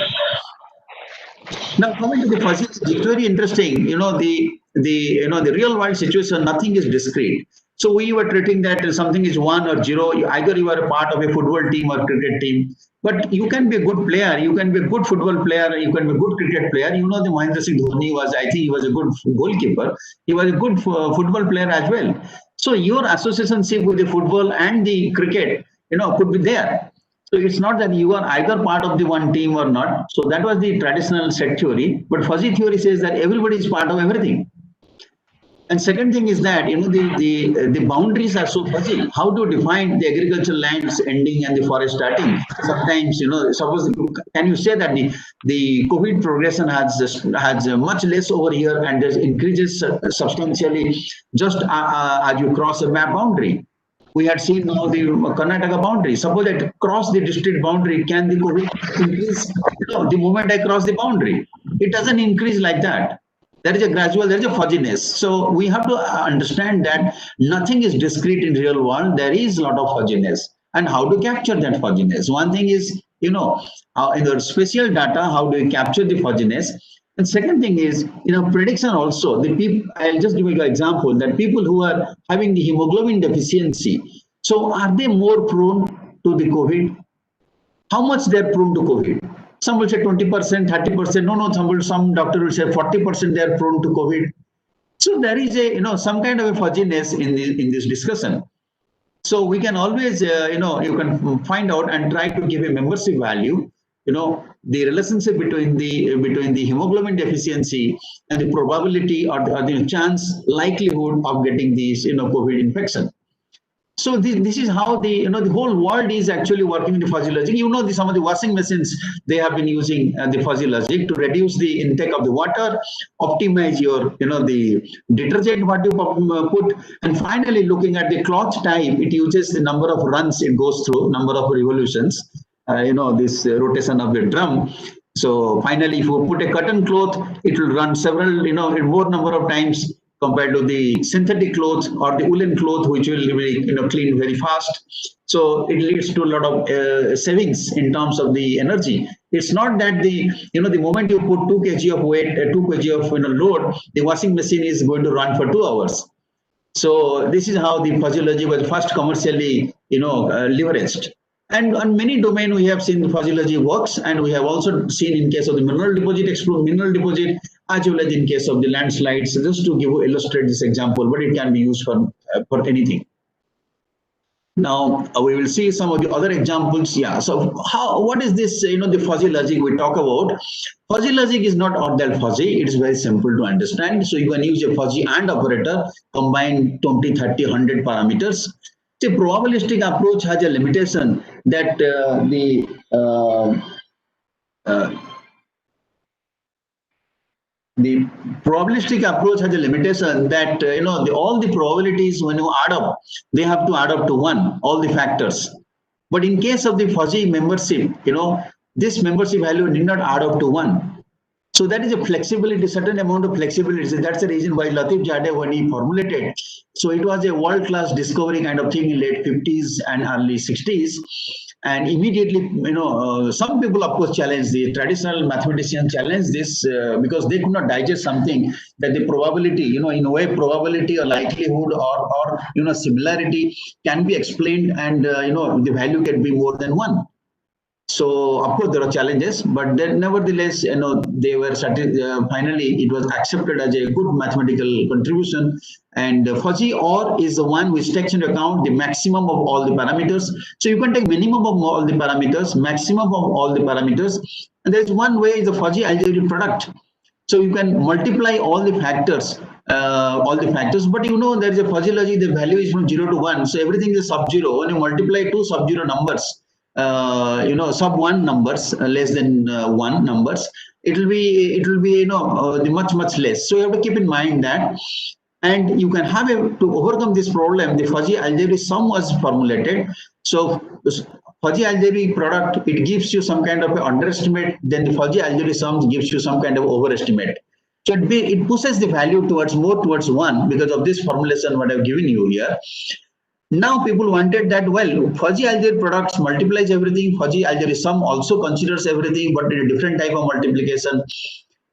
Now coming to the fuzzy, it's very interesting. The real world situation, nothing is discrete. So we were treating that something is 1 or 0. Either you are a part of a football team or cricket team, but you can be a good player. You can be a good football player. You can be a good cricket player. The Mahendra Singh Dhoni was, I think, he was a good goalkeeper. He was a good football player as well. So your associationship with the football and the cricket, could be there. So it's not that you are either part of the one team or not. So that was the traditional set theory. But fuzzy theory says that everybody is part of everything. And second thing is that the boundaries are so fuzzy. How to define the agricultural lands ending and the forest starting? Sometimes suppose can you say that the COVID progression has much less over here and there's increases substantially just as you cross a map boundary. We had seen now the Karnataka boundary. Suppose I cross the district boundary, can the COVID increase the moment I cross the boundary? It doesn't increase like that. There is a gradual, there is a fuzziness. So we have to understand that nothing is discrete in real world. There is a lot of fuzziness. And how to capture that fuzziness? One thing is, in the spatial data, how do you capture the fuzziness? And second thing is, prediction also. The people, I'll just give you an example that people who are having the hemoglobin deficiency, so are they more prone to the COVID? How much they're prone to COVID? Some will say 20%, 30%. No, some doctor will say 40% they are prone to COVID. So there is a some kind of a fuzziness in this discussion. So we can always you can find out and try to give a membership value. The relationship between the hemoglobin deficiency and the probability or the chance likelihood of getting these COVID infection. So this is how the whole world is actually working in the fuzzy logic. Some of the washing machines, they have been using the fuzzy logic to reduce the intake of the water, optimize your the detergent what you put, and finally looking at the cloth type, it uses the number of runs it goes through, number of revolutions. This rotation of the drum. So finally, if you put a cotton cloth, it will run several more number of times compared to the synthetic cloth or the woolen cloth, which will be clean very fast. So it leads to a lot of savings in terms of the energy. It's not that the moment you put 2 kg of weight, 2 kg of load, the washing machine is going to run for 2 hours. So this is how the fuzzy logic was first commercially leveraged. And on many domains, we have seen fuzzy logic works, and we have also seen in case of the mineral deposit, explore mineral deposit, as well as in case of the landslides. So just to illustrate this example, but it can be used for anything. Now we will see some of the other examples. Yeah. So what is this? The fuzzy logic we talk about. Fuzzy logic is not all that fuzzy. It is very simple to understand. So you can use a fuzzy AND operator, combine 20, 30, 100 parameters. The probabilistic approach has a limitation that the probabilistic approach has a limitation that all the probabilities when you add up, they have to add up to 1, all the factors. But in case of the fuzzy membership, this membership value need not add up to 1. So that is a flexibility, certain amount of flexibility. So that's the reason why Latif Jade, when he formulated, so it was a world-class discovery kind of thing in late 50s and early 60s. And immediately, some people, of course, challenge the traditional mathematicians challenge this because they could not digest something that the probability, in a way, probability or likelihood or similarity can be explained, and the value can be more than 1. So of course there are challenges, but then nevertheless, they were finally it was accepted as a good mathematical contribution. And fuzzy OR is the one which takes into account the maximum of all the parameters. So you can take minimum of all the parameters, maximum of all the parameters, and there's one way is the fuzzy algebraic product. So you can multiply all the factors, but there is a fuzzy logic, the value is from 0 to 1. So everything is sub-zero. When you multiply two sub-zero numbers, sub-1 numbers, less than 1 numbers, it will be the much less. So you have to keep in mind that. And you can have to overcome this problem, the fuzzy algebraic sum was formulated. So fuzzy algebraic product, it gives you some kind of an underestimate, then the fuzzy algebraic sum gives you some kind of overestimate. So it pushes the value more towards 1 because of this formulation what I've given you here. Now people wanted that, well, fuzzy algebraic products multiplies everything, fuzzy algebraic sum also considers everything, but in a different type of multiplication.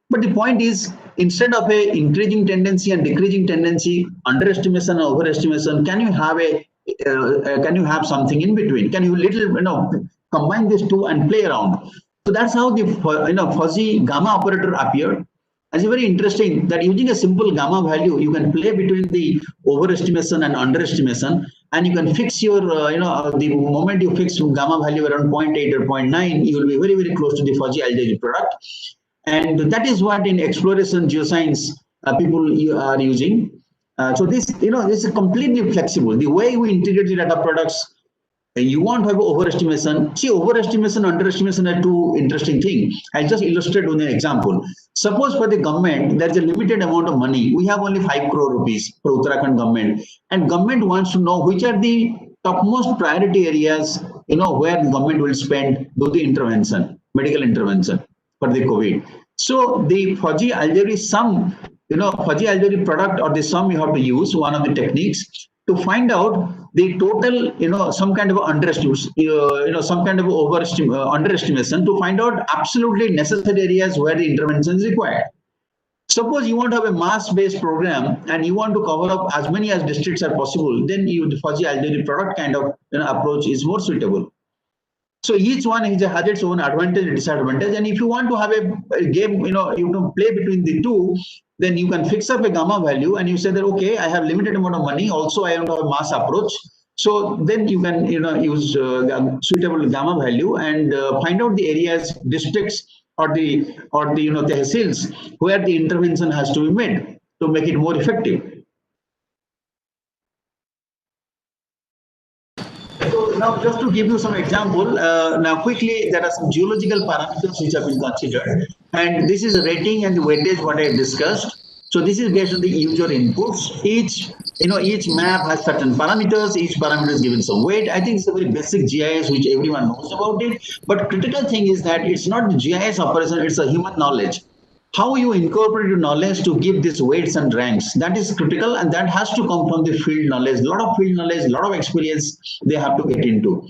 But the point is, instead of a increasing tendency and decreasing tendency, underestimation or overestimation, can you have something in between? Can you combine these two and play around? So that's how the fuzzy gamma operator appeared. It's very interesting that using a simple gamma value, you can play between the overestimation and underestimation, and you can fix your, the moment you fix gamma value around 0.8 or 0.9, you will be very close to the fuzzy algebraic product. And that is what in exploration geoscience people are using. So this is completely flexible. The way we integrate the data products, you won't have overestimation. See, overestimation, underestimation are two interesting things. I'll just illustrate with an example. Suppose for the government, there's a limited amount of money. We have only 5 crore rupees for Uttarakhand government. And government wants to know which are the topmost priority areas, where the government will do the intervention, medical intervention for the COVID. So the fuzzy algebraic sum, fuzzy algebraic product or the sum you have to use, one of the techniques, to find out the total, some kind of underestimation, some kind of underestimation to find out absolutely necessary areas where the intervention is required. Suppose you want to have a mass-based program and you want to cover up as many as districts as possible, then the fuzzy algebraic product kind of approach is more suitable. So each one has its own advantage and disadvantage. And if you want to have a game, you play between the two, then you can fix up a gamma value and you say that, okay, I have limited amount of money. Also, I want to have a mass approach. So then you can, use suitable gamma value and find out the areas, districts, or the tehsils where the intervention has to be made to make it more effective. So now just to give you some example, now quickly there are some geological parameters which have been considered, and this is the rating and the weightage what I discussed. So this is based on the user inputs. Each map has certain parameters. Each parameter is given some weight. I think it's a very basic GIS which everyone knows about it. But critical thing is that it's not the GIS operation; it's a human knowledge. How you incorporate your knowledge to give these weights and ranks, that is critical, and that has to come from the field knowledge. A lot of field knowledge, a lot of experience they have to get into.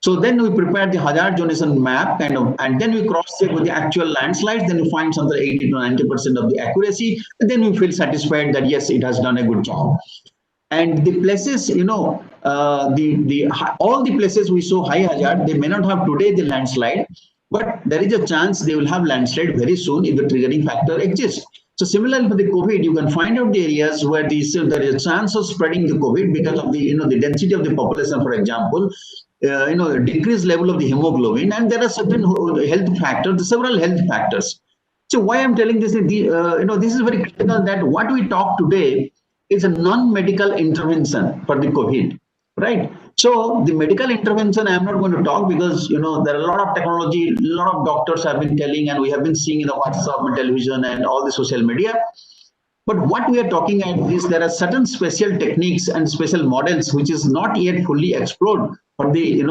So then we prepare the hazard zonation map and then we cross-check with the actual landslides. Then we find something 80 to 90% of the accuracy, and then we feel satisfied that yes, it has done a good job. And the places, all the places we show high hazard, they may not have today the landslide, but there is a chance they will have landslide very soon if the triggering factor exists. So similarly for the COVID, you can find out the areas where there is a chance of spreading the COVID because of the the density of the population, for example, decreased level of the hemoglobin, and there are certain health factors, several health factors. So why I'm telling this is this is very critical that what we talk today is a non-medical intervention for the COVID, right? So the medical intervention, I'm not going to talk because, there are a lot of technology, a lot of doctors have been telling, and we have been seeing in the WhatsApp and television and all the social media. But what we are talking about is there are certain special techniques and special models which is not yet fully explored for the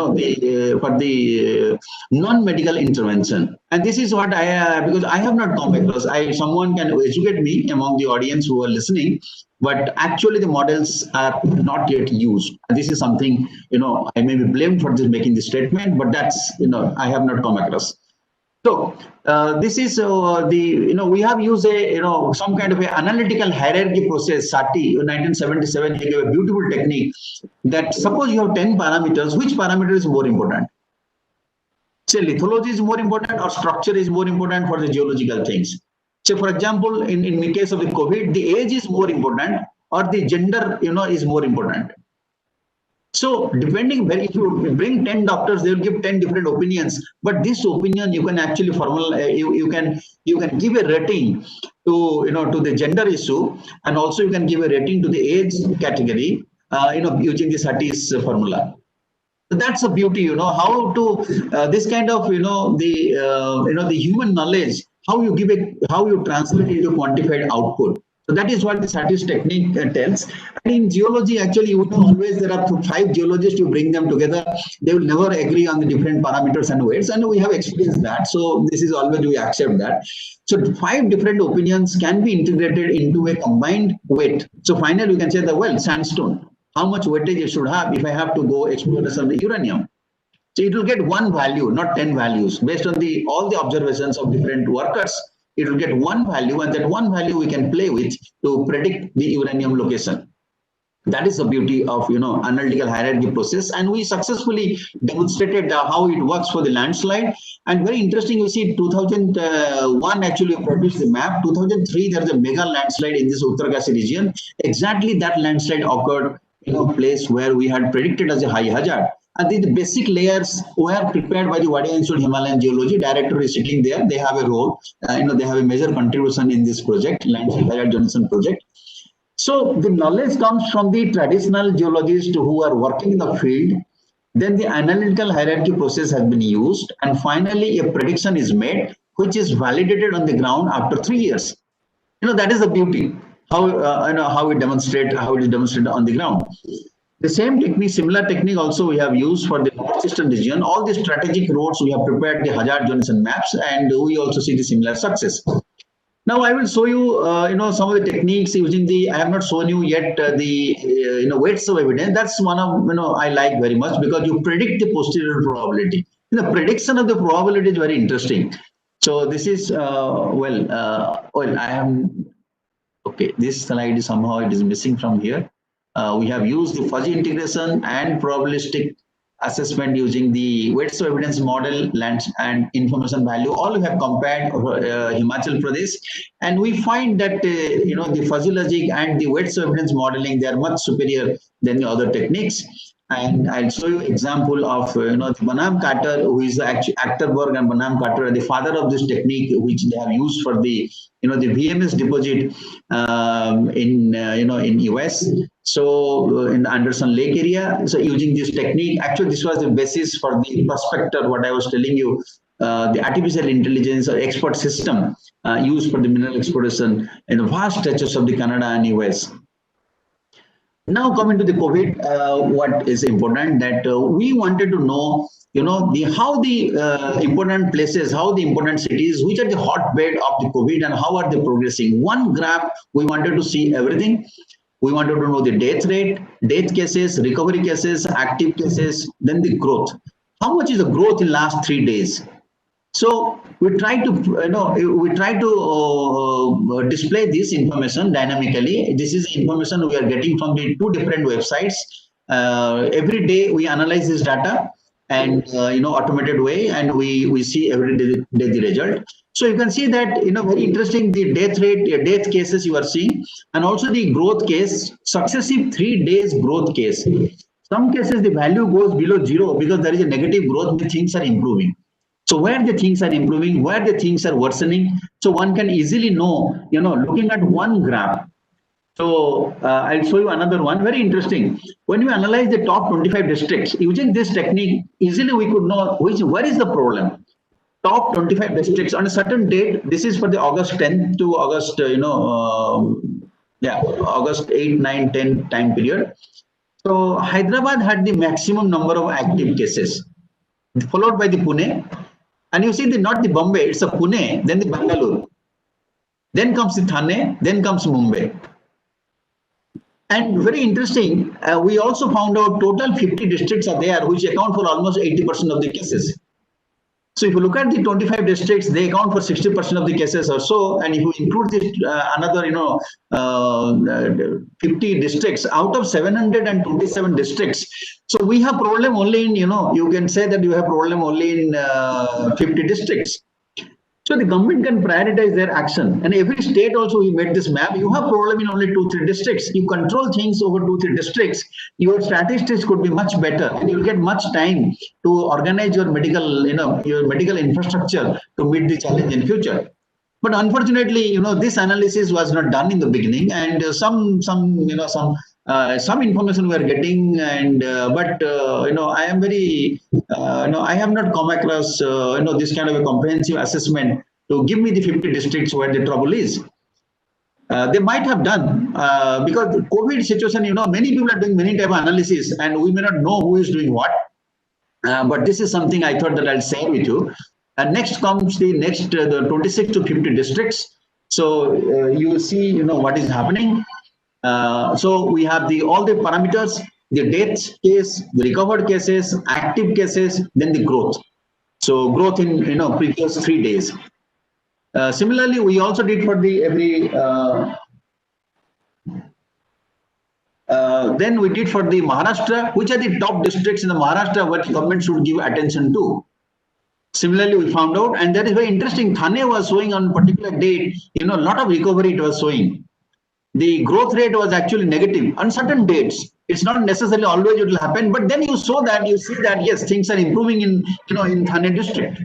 non-medical intervention. And this is what because I have not come across. Someone can educate me among the audience who are listening, but actually the models are not yet used. This is something, I may be blamed for this making this statement, but that's, I have not come across. So this is we have used some kind of an analytical hierarchy process. Sati in 1977 he gave a beautiful technique that suppose you have 10 parameters, which parameter is more important? say lithology is more important or structure is more important for the geological things. So for example, in the case of the COVID, the age is more important or the gender, is more important. So depending where, if you bring 10 doctors, they will give 10 different opinions. But this opinion you can actually you can give a rating to to the gender issue, and also you can give a rating to the age category, using the Sati's formula. So that's the beauty, how to this kind of the human knowledge, how you translate it into quantified output. So that is what the Satis technique tells. And in geology, actually, always there are 5 geologists. You bring them together, they will never agree on the different parameters and weights, and we have experienced that. So this is always we accept that. So 5 different opinions can be integrated into a combined weight. So finally, you can say the sandstone, how much weightage it should have if I have to go explore some uranium. So it will get one value, not 10 values. Based on all the observations of different workers, it will get one value, and that one value we can play with to predict the uranium location. That is the beauty of analytical hierarchy process, and we successfully demonstrated how it works for the landslide. And very interesting, you see 2001 actually produced the map. 2003 there is a mega landslide in this Uttarkasi region. Exactly that landslide occurred place where we had predicted as a high hazard. And the basic layers were prepared by the Wadia Institute Himalayan Geology. Director is sitting there. They have a role. They have a major contribution in this project, Landslide Johnson project. So the knowledge comes from the traditional geologists who are working in the field. Then the analytical hierarchy process has been used, and finally a prediction is made, which is validated on the ground after 3 years. That is the beauty. How it is demonstrated on the ground. The same technique, similar technique also we have used for the northeastern region. All the strategic roads we have prepared the hazard zones and maps, and we also see the similar success. Now I will show you, some of the techniques using I have not shown you yet the, weights of evidence. That's one of, I like very much, because you predict the posterior probability. The prediction of the probability is very interesting. So this is, I am, okay, this slide is somehow it is missing from here. We have used the fuzzy integration and probabilistic assessment using the weights of evidence model, land and information value. All we have compared Himachal Pradesh, and we find that the fuzzy logic and the weights of evidence modeling, they are much superior than the other techniques. And I'll show you example of the Banam Carter, who is Achterberg and Banam Carter are the father of this technique, which they have used for the the VMS deposit in US. So in the Anderson Lake area, so using this technique, actually this was the basis for the prospector, what I was telling you, the artificial intelligence or expert system used for the mineral exploration in the vast stretches of the Canada and US. Now coming to the COVID, what is important that we wanted to know, how the important places, how the important cities, which are the hotbed of the COVID and how are they progressing. One graph, we wanted to see everything. We wanted to know the death rate, death cases, recovery cases, active cases, then the growth. How much is the growth in last 3 days? So we try to, display this information dynamically. This is information we are getting from the 2 different websites. Every day we analyze this data and automated way, and we see every day the result. So you can see that very interesting, the death rate, death cases you are seeing, and also the growth case, successive 3 days growth case. Some cases the value goes below 0 because there is a negative growth, the things are improving. So where the things are improving, where the things are worsening, so one can easily know, looking at one graph. So I'll show you another one, very interesting. When we analyze the top 25 districts, using this technique, easily we could know where is the problem. Top 25 districts on a certain date, this is for the August 10th to August, August 8, 9, 10 time period. So Hyderabad had the maximum number of active cases, followed by the Pune. And you see not the Bombay, it's a Pune, then the Bangalore. Then comes the Thane, then comes Mumbai. And very interesting, we also found out total 50 districts are there, which account for almost 80% of the cases. So if you look at the 25 districts, they account for 60% of the cases or so. And if you include this another, 50 districts out of 727 districts. So we have problem only in, you can say that you have problem only in 50 districts. So the government can prioritize their action. And every state also, we made this map. You have problem in only 2-3 districts. You control things over 2-3 districts. Your statistics could be much better, and you'll get much time to organize your medical, your medical infrastructure to meet the challenge in future. But unfortunately, this analysis was not done in the beginning, and some information we are getting, and I am very, I have not come across, this kind of a comprehensive assessment to give me the 50 districts where the trouble is. They might have done because the COVID situation, many people are doing many type of analysis, and we may not know who is doing what. But this is something I thought that I'll share with you. And next comes the 26 to 50 districts. So you will see, what is happening. So we have all the parameters, the death case, the recovered cases, active cases, then the growth. So growth in previous 3 days. Similarly, we also did for the every. Then we did for the Maharashtra, which are the top districts in the Maharashtra what government should give attention to. Similarly, we found out, and that is very interesting. Thane was showing on particular date, a lot of recovery it was showing. The growth rate was actually negative on certain dates. It's not necessarily always it will happen, but then you see that yes, things are improving in in Thane district.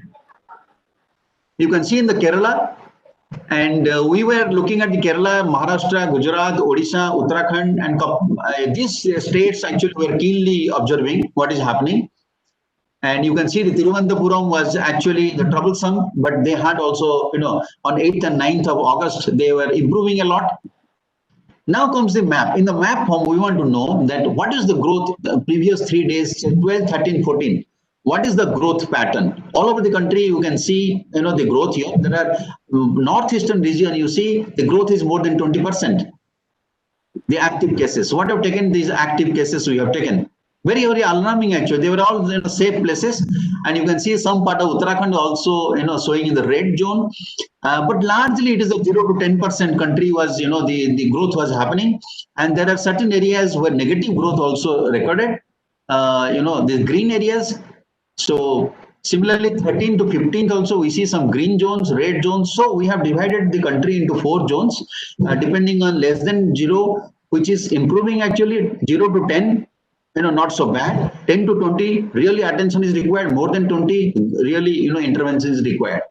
You can see in the Kerala, and we were looking at the Kerala, Maharashtra, Gujarat, Odisha, Uttarakhand, and these states actually were keenly observing what is happening. And you can see the Thiruvananthapuram was actually the troublesome, but they had also, on 8th and 9th of August, they were improving a lot. Now comes the map. In the map form, we want to know that what is the growth the previous 3 days, 12, 13, 14. What is the growth pattern? All over the country, you can see, the growth here. There are northeastern region, you see the growth is more than 20%. The active cases. What have taken these active cases we have taken? Very, very alarming actually. They were all in safe places, and you can see some part of Uttarakhand also, showing in the red zone. But largely it is a 0 to 10% country was, the growth was happening, and there are certain areas where negative growth also recorded. The green areas. So similarly, 13th to 15th also we see some green zones, red zones. So we have divided the country into 4 zones, depending on less than 0, which is improving actually, 0 to 10. Not so bad. 10 to 20, really attention is required. More than 20, really, intervention is required.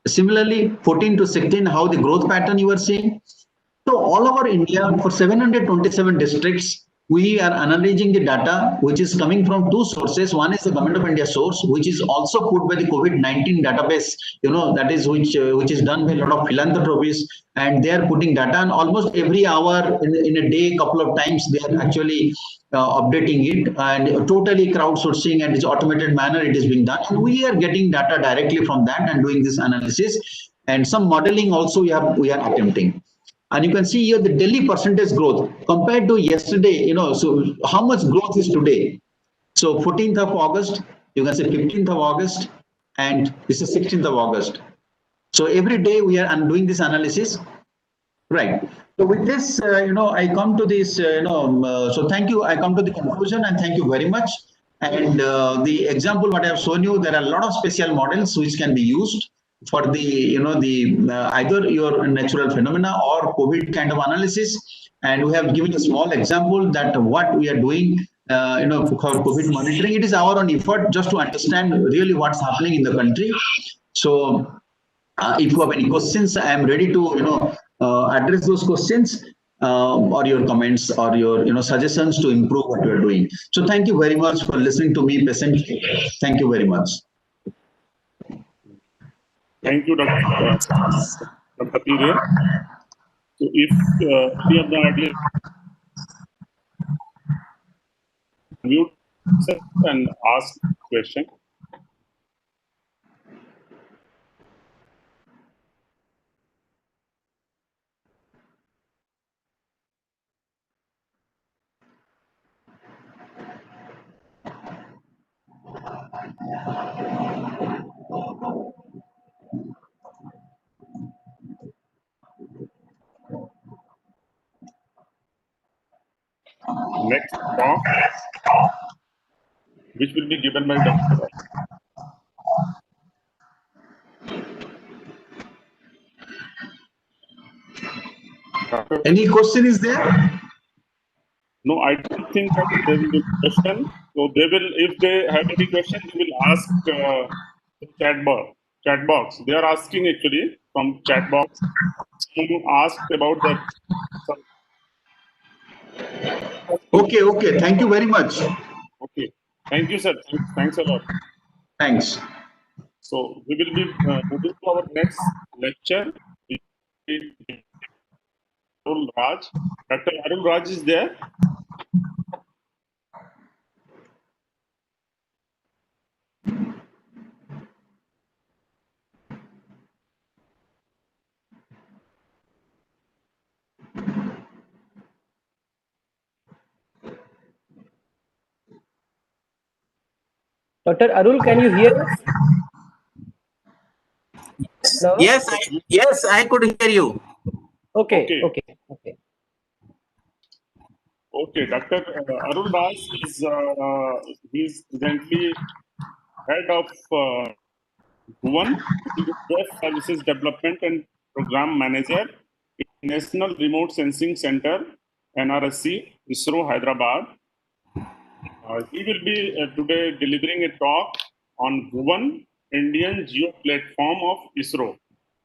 Similarly, 14 to 16, how the growth pattern you are seeing. So all over India, for 727 districts, we are analyzing the data, which is coming from 2 sources. One is the Government of India source, which is also put by the COVID-19 database, that is which is done by a lot of philanthropies, and they are putting data, and almost every hour in a day, couple of times, they are actually updating it, and totally crowdsourcing, and it's automated manner it is being done. And we are getting data directly from that and doing this analysis, and some modeling also we are attempting. And you can see here the Delhi percentage growth compared to yesterday, so how much growth is today? So 14th of August, you can say 15th of August, and this is 16th of August. So every day we are doing this analysis, right? So with this, I come to this, so thank you. I come to the conclusion, and thank you very much. And the example what I have shown you, there are a lot of special models which can be used for the, either your natural phenomena or COVID kind of analysis. And we have given a small example that what we are doing, for COVID monitoring. It is our own effort just to understand really what's happening in the country. So if you have any questions, I am ready to, address those questions or your comments or your, suggestions to improve what you are doing. So thank you very much for listening to me patiently. Thank you very much. Thank you, Dr. Pire. So if any of the audience mute and ask question. next talk, which will be given by Dr. Any question is there? No, I don't think that there will be question. So they will, if they have any question, they will ask the chat box. They are asking actually from chat box. Someone asked about the. Okay. Thank you very much. Okay. Thank you, sir. Thanks a lot. Thanks. So we will be moving to our next lecture. Arul Raj. Dr. Arul Raj is there. Dr. Arul, can you hear us? Hello? Yes, I could hear you. Okay. Okay, Dr. Arul Raj is he's presently head of Bhuvan, West Services Development and Program Manager in National Remote Sensing Center, NRSC, ISRO, Hyderabad. He will be today delivering a talk on Bhuvan, Indian Geo Platform of ISRO.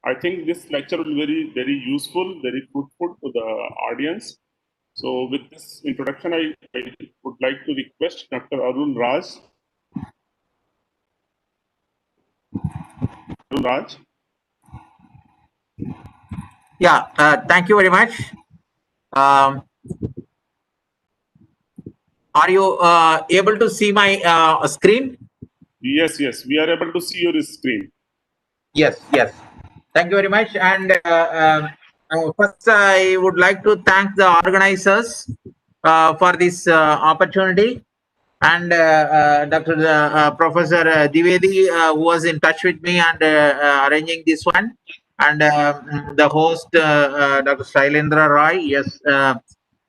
I think this lecture will be very useful, very fruitful to the audience. So with this introduction, I would like to request Dr. Arul Raj. Arul Raj. Yeah, thank you very much. Are you able to see my screen? Yes, we are able to see your screen. Yes. Thank you very much. And first, I would like to thank the organizers for this opportunity, and Dr. Professor Divedi, who was in touch with me and arranging this one, and the host, Dr. Shailendra Roy, yes,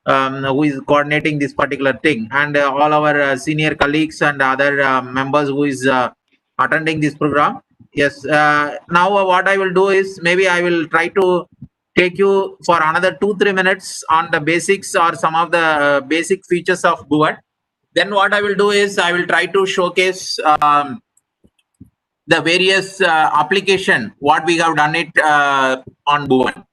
who is coordinating this particular thing, and all our senior colleagues and other members who is attending this program. Yes, now what I will do is maybe I will try to take you for another 2-3 minutes on the basics or some of the basic features of Bhuvan. Then what I will do is I will try to showcase the various application what we have done it on Bhuvan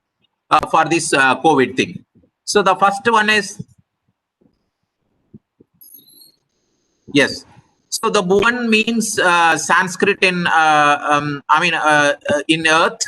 for this COVID thing. So the first one is, yes. So the Bhuvan means Sanskrit in in Earth,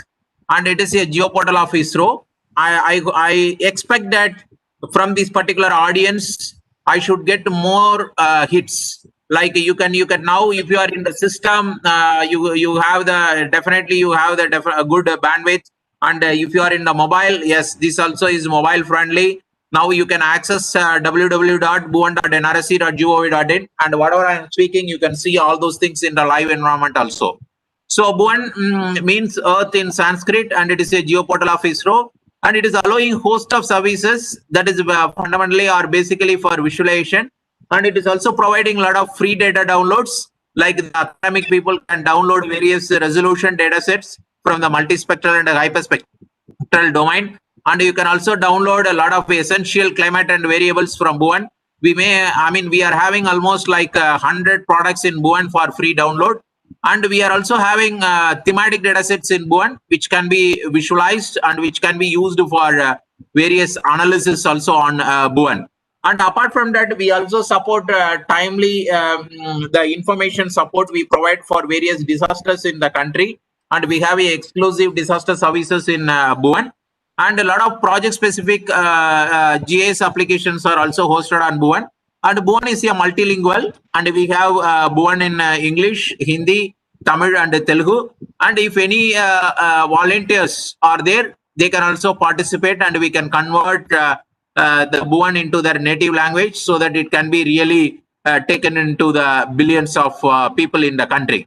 and it is a geoportal of ISRO. I expect that from this particular audience, I should get more hits. Like you can now, if you are in the system, you have the definitely you have the good bandwidth, and if you are in the mobile, yes, this also is mobile friendly. Now you can access www.bhuvan.nrsc.gov.in, and whatever I am speaking, you can see all those things in the live environment also. So Bhuvan means Earth in Sanskrit, and it is a geoportal of ISRO, and it is allowing host of services that is fundamentally or basically for visualization, and it is also providing a lot of free data downloads. Like the academic people can download various resolution data sets from the multispectral and hyperspectral domain, and you can also download a lot of essential climate and variables from Bhuvan. We are having almost like 100 products in Bhuvan for free download, and we are also having thematic data sets in Bhuvan which can be visualized and which can be used for various analysis also on Bhuvan. And apart from that, we also support timely the information support we provide for various disasters in the country, and we have exclusive disaster services in Bhuvan. And a lot of project specific GIS applications are also hosted on Bhuvan. And Bhuvan is a multilingual, and we have Bhuvan in English, Hindi, Tamil, and Telugu. And if any volunteers are there, they can also participate, and we can convert the Bhuvan into their native language so that it can be really taken into the billions of people in the country.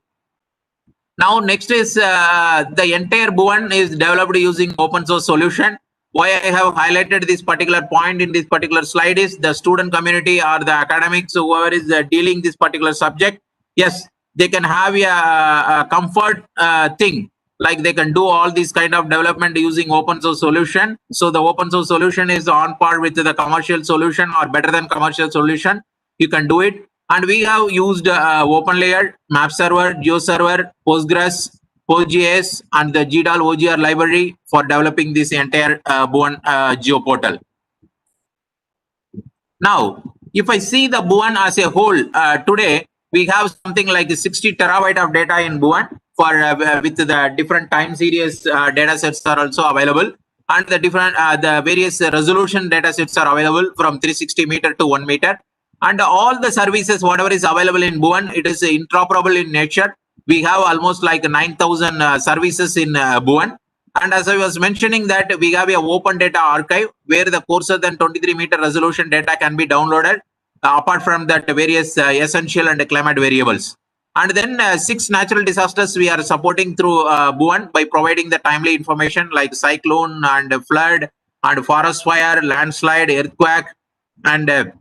Now, next is the entire Bhuvan is developed using open source solution, Why I have highlighted this particular point in this particular slide is the student community or the academics, whoever is dealing this particular subject. Yes, they can have a comfort thing, like they can do all these kind of development using open source solution. So the open source solution is on par with the commercial solution or better than commercial solution. You can do it. And we have used OpenLayer, Map Server, GeoServer, Postgres, PostGIS, and the GDAL OGR library for developing this entire Bhuvan geoportal. Now, if I see the Bhuvan as a whole, today we have something like 60 terabyte of data in Bhuvan for with the different time series data sets are also available, and the different the various resolution data sets are available from 360 meter to 1 meter, and all the services whatever is available in Bhuvan, it is interoperable in nature. We have almost like 9,000 services in Bhuvan. And as I was mentioning that we have a open data archive where the coarser than 23 meter resolution data can be downloaded, apart from that various essential and climate variables. And then 6 natural disasters we are supporting through Bhuvan by providing the timely information like cyclone and flood and forest fire, landslide, earthquake, and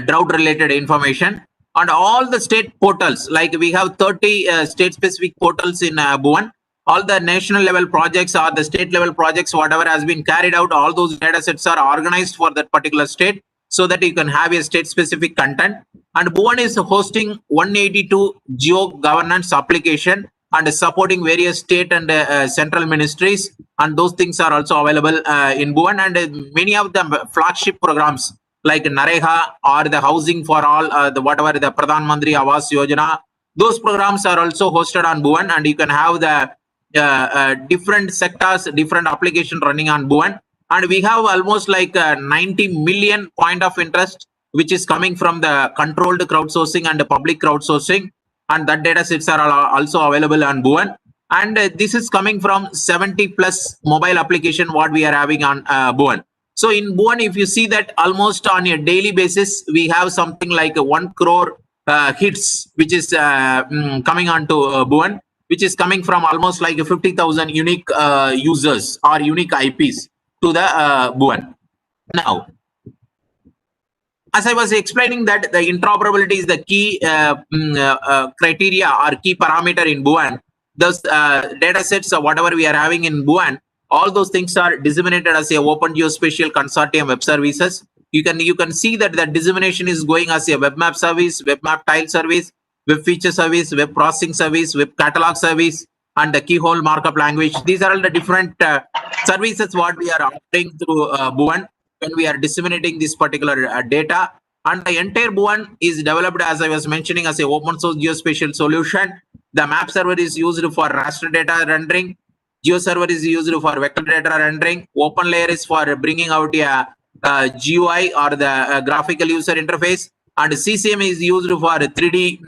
drought related information. And all the state portals, like we have 30 state specific portals in Bhuvan. All the national level projects or the state level projects, whatever has been carried out, all those data sets are organized for that particular state so that you can have a state specific content. And Bhuvan is hosting 182 geo governance application and supporting various state and central ministries. And those things are also available in Bhuvan. And many of the flagship programs like Nareha or the housing for all, the whatever the Pradhan Mantri Awas Yojana, those programs are also hosted on Bhuvan, and you can have the different sectors, different application running on Bhuvan. And we have almost like 90 million point of interest, which is coming from the controlled crowdsourcing and the public crowdsourcing. And that data sets are also available on Bhuvan. And this is coming from 70 plus mobile application what we are having on Bhuvan. So in Bhuvan, if you see that almost on a daily basis, we have something like 1 crore hits, which is coming onto Bhuvan, which is coming from almost like 50,000 unique users or unique IPs to the Bhuvan. Now, as I was explaining that the interoperability is the key criteria or key parameter in Bhuvan, those data sets or whatever we are having in Bhuvan, all those things are disseminated as a open geospatial consortium web services. You can see that the dissemination is going as a web map service, web map tile service, web feature service, web processing service, web catalog service, and the keyhole markup language. These are all the different services what we are offering through Bhuvan when we are disseminating this particular data. And the entire Bhuvan is developed, as I was mentioning, as a open source geospatial solution. The map server is used for raster data rendering. GeoServer is used for vector data rendering. OpenLayer is for bringing out a GUI or the graphical user interface. And CCM is used for 3D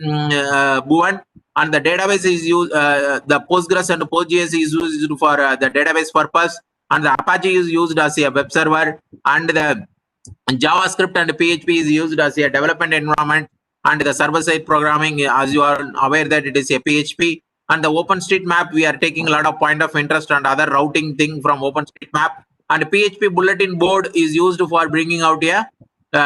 Bhuvan. And the database is used, the Postgres and PostGIS is used for the database purpose. And the Apache is used as a web server. And the JavaScript and PHP is used as a development environment. And the server-side programming, as you are aware that it is a PHP. And the OpenStreetMap, we are taking a lot of point of interest and other routing thing from OpenStreetMap. And PHP bulletin board is used for bringing out a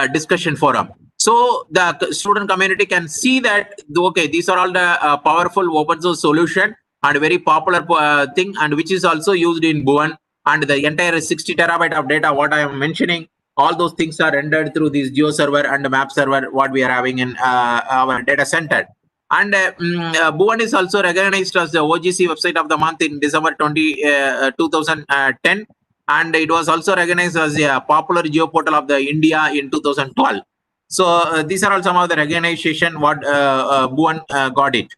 discussion forum. So the student community can see that, okay, these are all the powerful open source solution and very popular thing, and which is also used in Bhuvan. And the entire 60 terabyte of data, what I am mentioning, all those things are rendered through this GeoServer and map server, what we are having in our data center. And Bhuvan is also recognized as the OGC website of the month in December 2010. And it was also recognized as a popular geoportal of the India in 2012. So these are all some of the recognition what Bhuvan got it.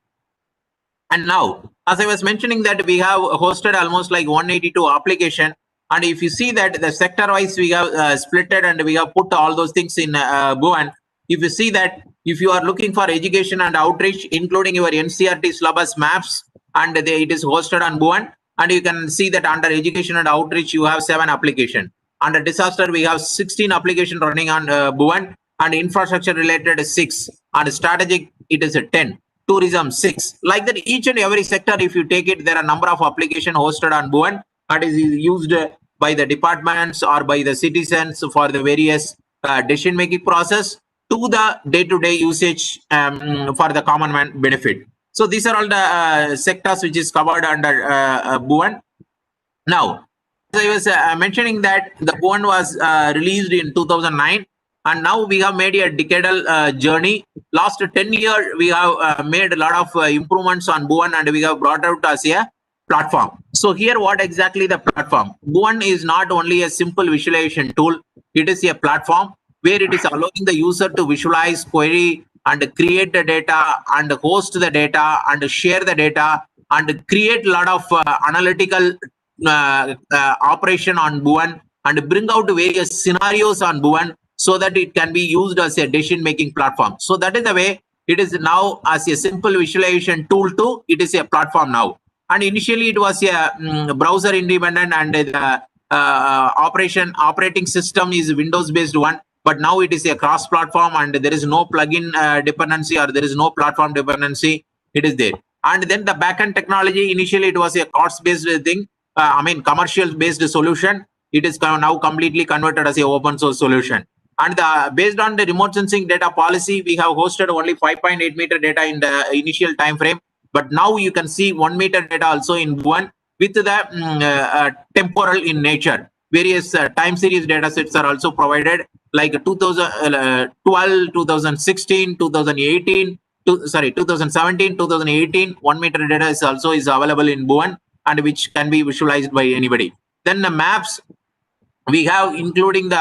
And now, as I was mentioning that we have hosted almost like 182 application. And if you see that the sector wise we have splitted and we have put all those things in Bhuvan. If you see that if you are looking for education and outreach, including your NCERT syllabus maps, and it is hosted on Bhuvan. And you can see that under education and outreach, you have 7 applications. Under disaster, we have 16 applications running on Bhuvan, and infrastructure related 6. And strategic, it is a 10. Tourism 6. Like that, each and every sector, if you take it, there are a number of applications hosted on Bhuvan and is used by the departments or by the citizens for the various decision making process to the day-to-day usage for the common man benefit. So these are all the sectors which is covered under BUAN. Now, as I was mentioning that the BUAN was released in 2009, and now we have made a decadal journey. Last 10 years, we have made a lot of improvements on BUAN, and we have brought out as a platform. So here, what exactly the platform? BUAN is not only a simple visualization tool, it is a platform where it is allowing the user to visualize, query, and create the data, and host the data, and share the data, and create a lot of analytical operation on BUAN, and bring out various scenarios on BUAN so that it can be used as a decision-making platform. So that is the way it is now as a simple visualization tool to it is a platform now. And initially it was a browser independent, and the operating system is Windows-based one. But now it is a cross-platform, and there is no plugin dependency, or there is no platform dependency. It is there. And then the backend technology, initially it was a cost-based thing. Commercial-based solution. It is now completely converted as a open source solution. And based on the remote sensing data policy, we have hosted only 5.8 meter data in the initial time frame. But now you can see 1 meter data also in BUAN with the temporal in nature. Various time series data sets are also provided, like 2012, 2016, 2018, 2017, 2018. 1 meter data is also available in BUAN, and which can be visualized by anybody. Then the maps we have, including the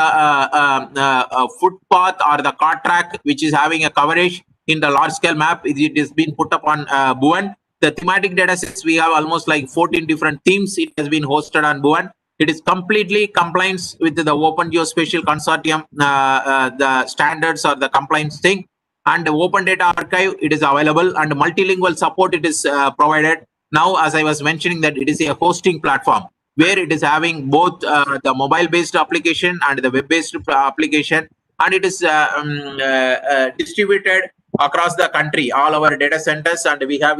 footpath or the car track, which is having a coverage in the large scale map. It is being put up on BUAN. The thematic data sets, we have almost like 14 different themes. It has been hosted on BUAN. It is completely compliance with the Open Geospatial Consortium, the standards or the compliance thing. And the Open Data Archive, it is available, and multilingual support it is provided. Now, as I was mentioning, that it is a hosting platform where it is having both the mobile-based application and the web-based application, and it is distributed across the country, all our data centers, and we have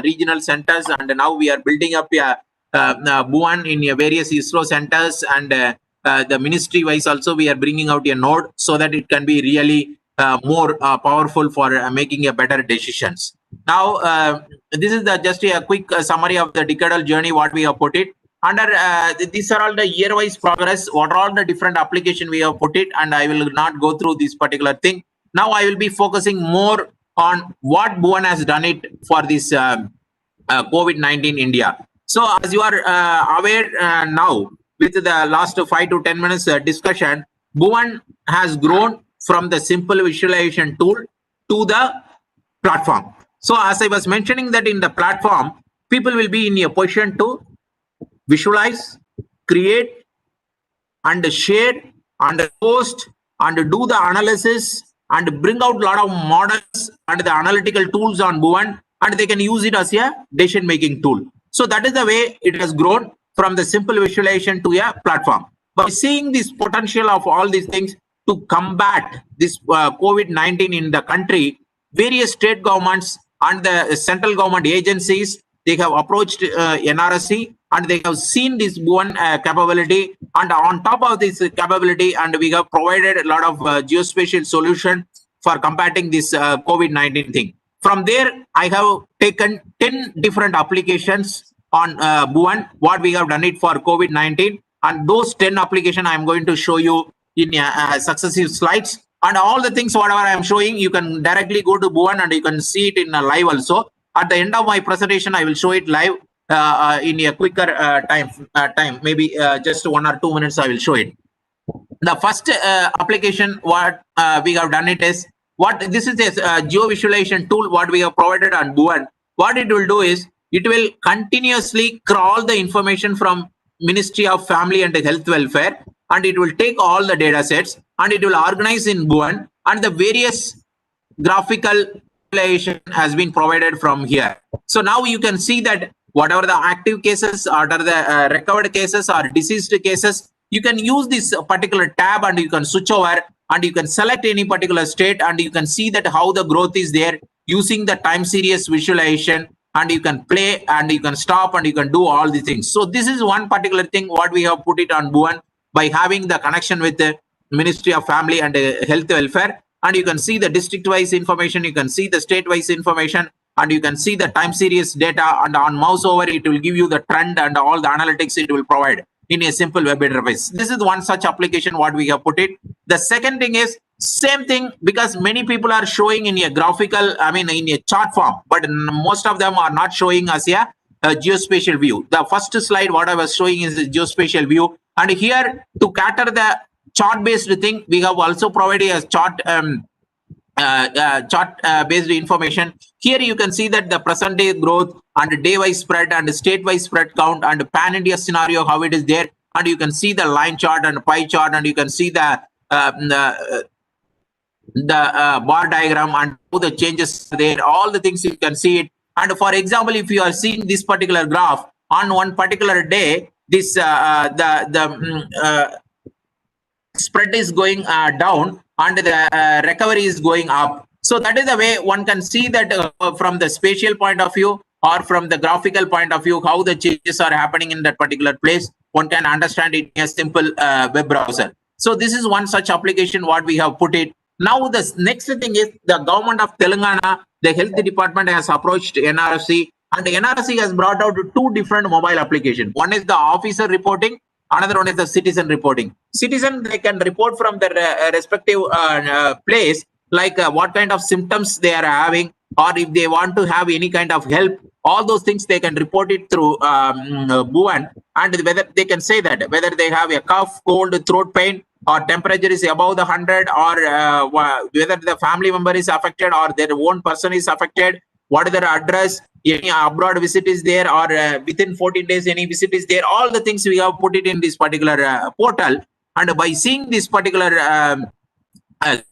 regional centers, and now we are building up BUAN in various ISRO centers, and the ministry-wise also we are bringing out a node so that it can be really more powerful for making a better decisions. Now, this is just a quick summary of the decadal journey, what we have put it. Under these are all the year-wise progress, what are all the different application we have put it, and I will not go through this particular thing. Now I will be focusing more on what BUAN has done it for this COVID-19 India. So as you are aware now, with the last 5 to 10 minutes discussion, BUAN has grown from the simple visualization tool to the platform. So as I was mentioning that in the platform, people will be in a position to visualize, create, and share, and post, and do the analysis, and bring out a lot of models and the analytical tools on BUAN, and they can use it as a decision-making tool. So that is the way it has grown from the simple visualization to a platform. By seeing this potential of all these things to combat this COVID-19 in the country, various state governments and the central government agencies, they have approached NRSC, and they have seen this BUAN capability, and on top of this capability, and we have provided a lot of geospatial solution for combating this COVID-19 thing. From there, I have taken 10 different applications on BUAN, what we have done it for COVID-19, and those 10 applications I am going to show you in successive slides. And all the things whatever I am showing, you can directly go to BUAN and you can see it in live also. At the end of my presentation, I will show it live in a quicker time, maybe just 1 or 2 minutes I will show it. The first application what we have done it is, this is a geo-visualization tool what we have provided on BUAN. What it will do is, it will continuously crawl the information from Ministry of Family and Health Welfare, and it will take all the data sets, and it will organize in BUAN, and the various graphical visualization has been provided from here. So now you can see that whatever the active cases or the recovered cases or deceased cases, you can use this particular tab and you can switch over and you can select any particular state, and you can see that how the growth is there using the time series visualization, and you can play and you can stop and you can do all the things. So this is one particular thing what we have put it on Bhuvan by having the connection with the Ministry of Family and Health Welfare. And you can see the district-wise information, you can see the state-wise information, and you can see the time series data, and on mouse over it will give you the trend and all the analytics it will provide in a simple web interface. This is one such application what we have put it. The second thing is same thing, because many people are showing in a graphical, in a chart form, but most of them are not showing us a geospatial view. The first slide what I was showing is the geospatial view, and here to cater the chart based thing, we have also provided a chart based information. Here you can see that the present day growth and day wise spread and state wise spread count and pan India scenario, how it is there, and you can see the line chart and pie chart, and you can see the bar diagram and how the changes are there, all the things you can see it. And for example, if you are seeing this particular graph on one particular day, this spread is going down and the recovery is going up. So that is the way one can see that from the spatial point of view or from the graphical point of view, how the changes are happening in that particular place. One can understand it in a simple web browser. So this is one such application what we have put it. Now the next thing is the government of Telangana, the health department has approached NRC, and the NRC has brought out two different mobile applications. One is the officer reporting, another one is the citizen reporting. Citizen, they can report from their respective place, like what kind of symptoms they are having, or if they want to have any kind of help, all those things they can report it through Bhuvan, and whether they can say that whether they have a cough, cold, throat pain, or temperature is above the 100, or whether the family member is affected or their own person is affected, what is their address, any abroad visit is there, or within 14 days any visit is there, all the things we have put it in this particular portal. And by seeing this particular the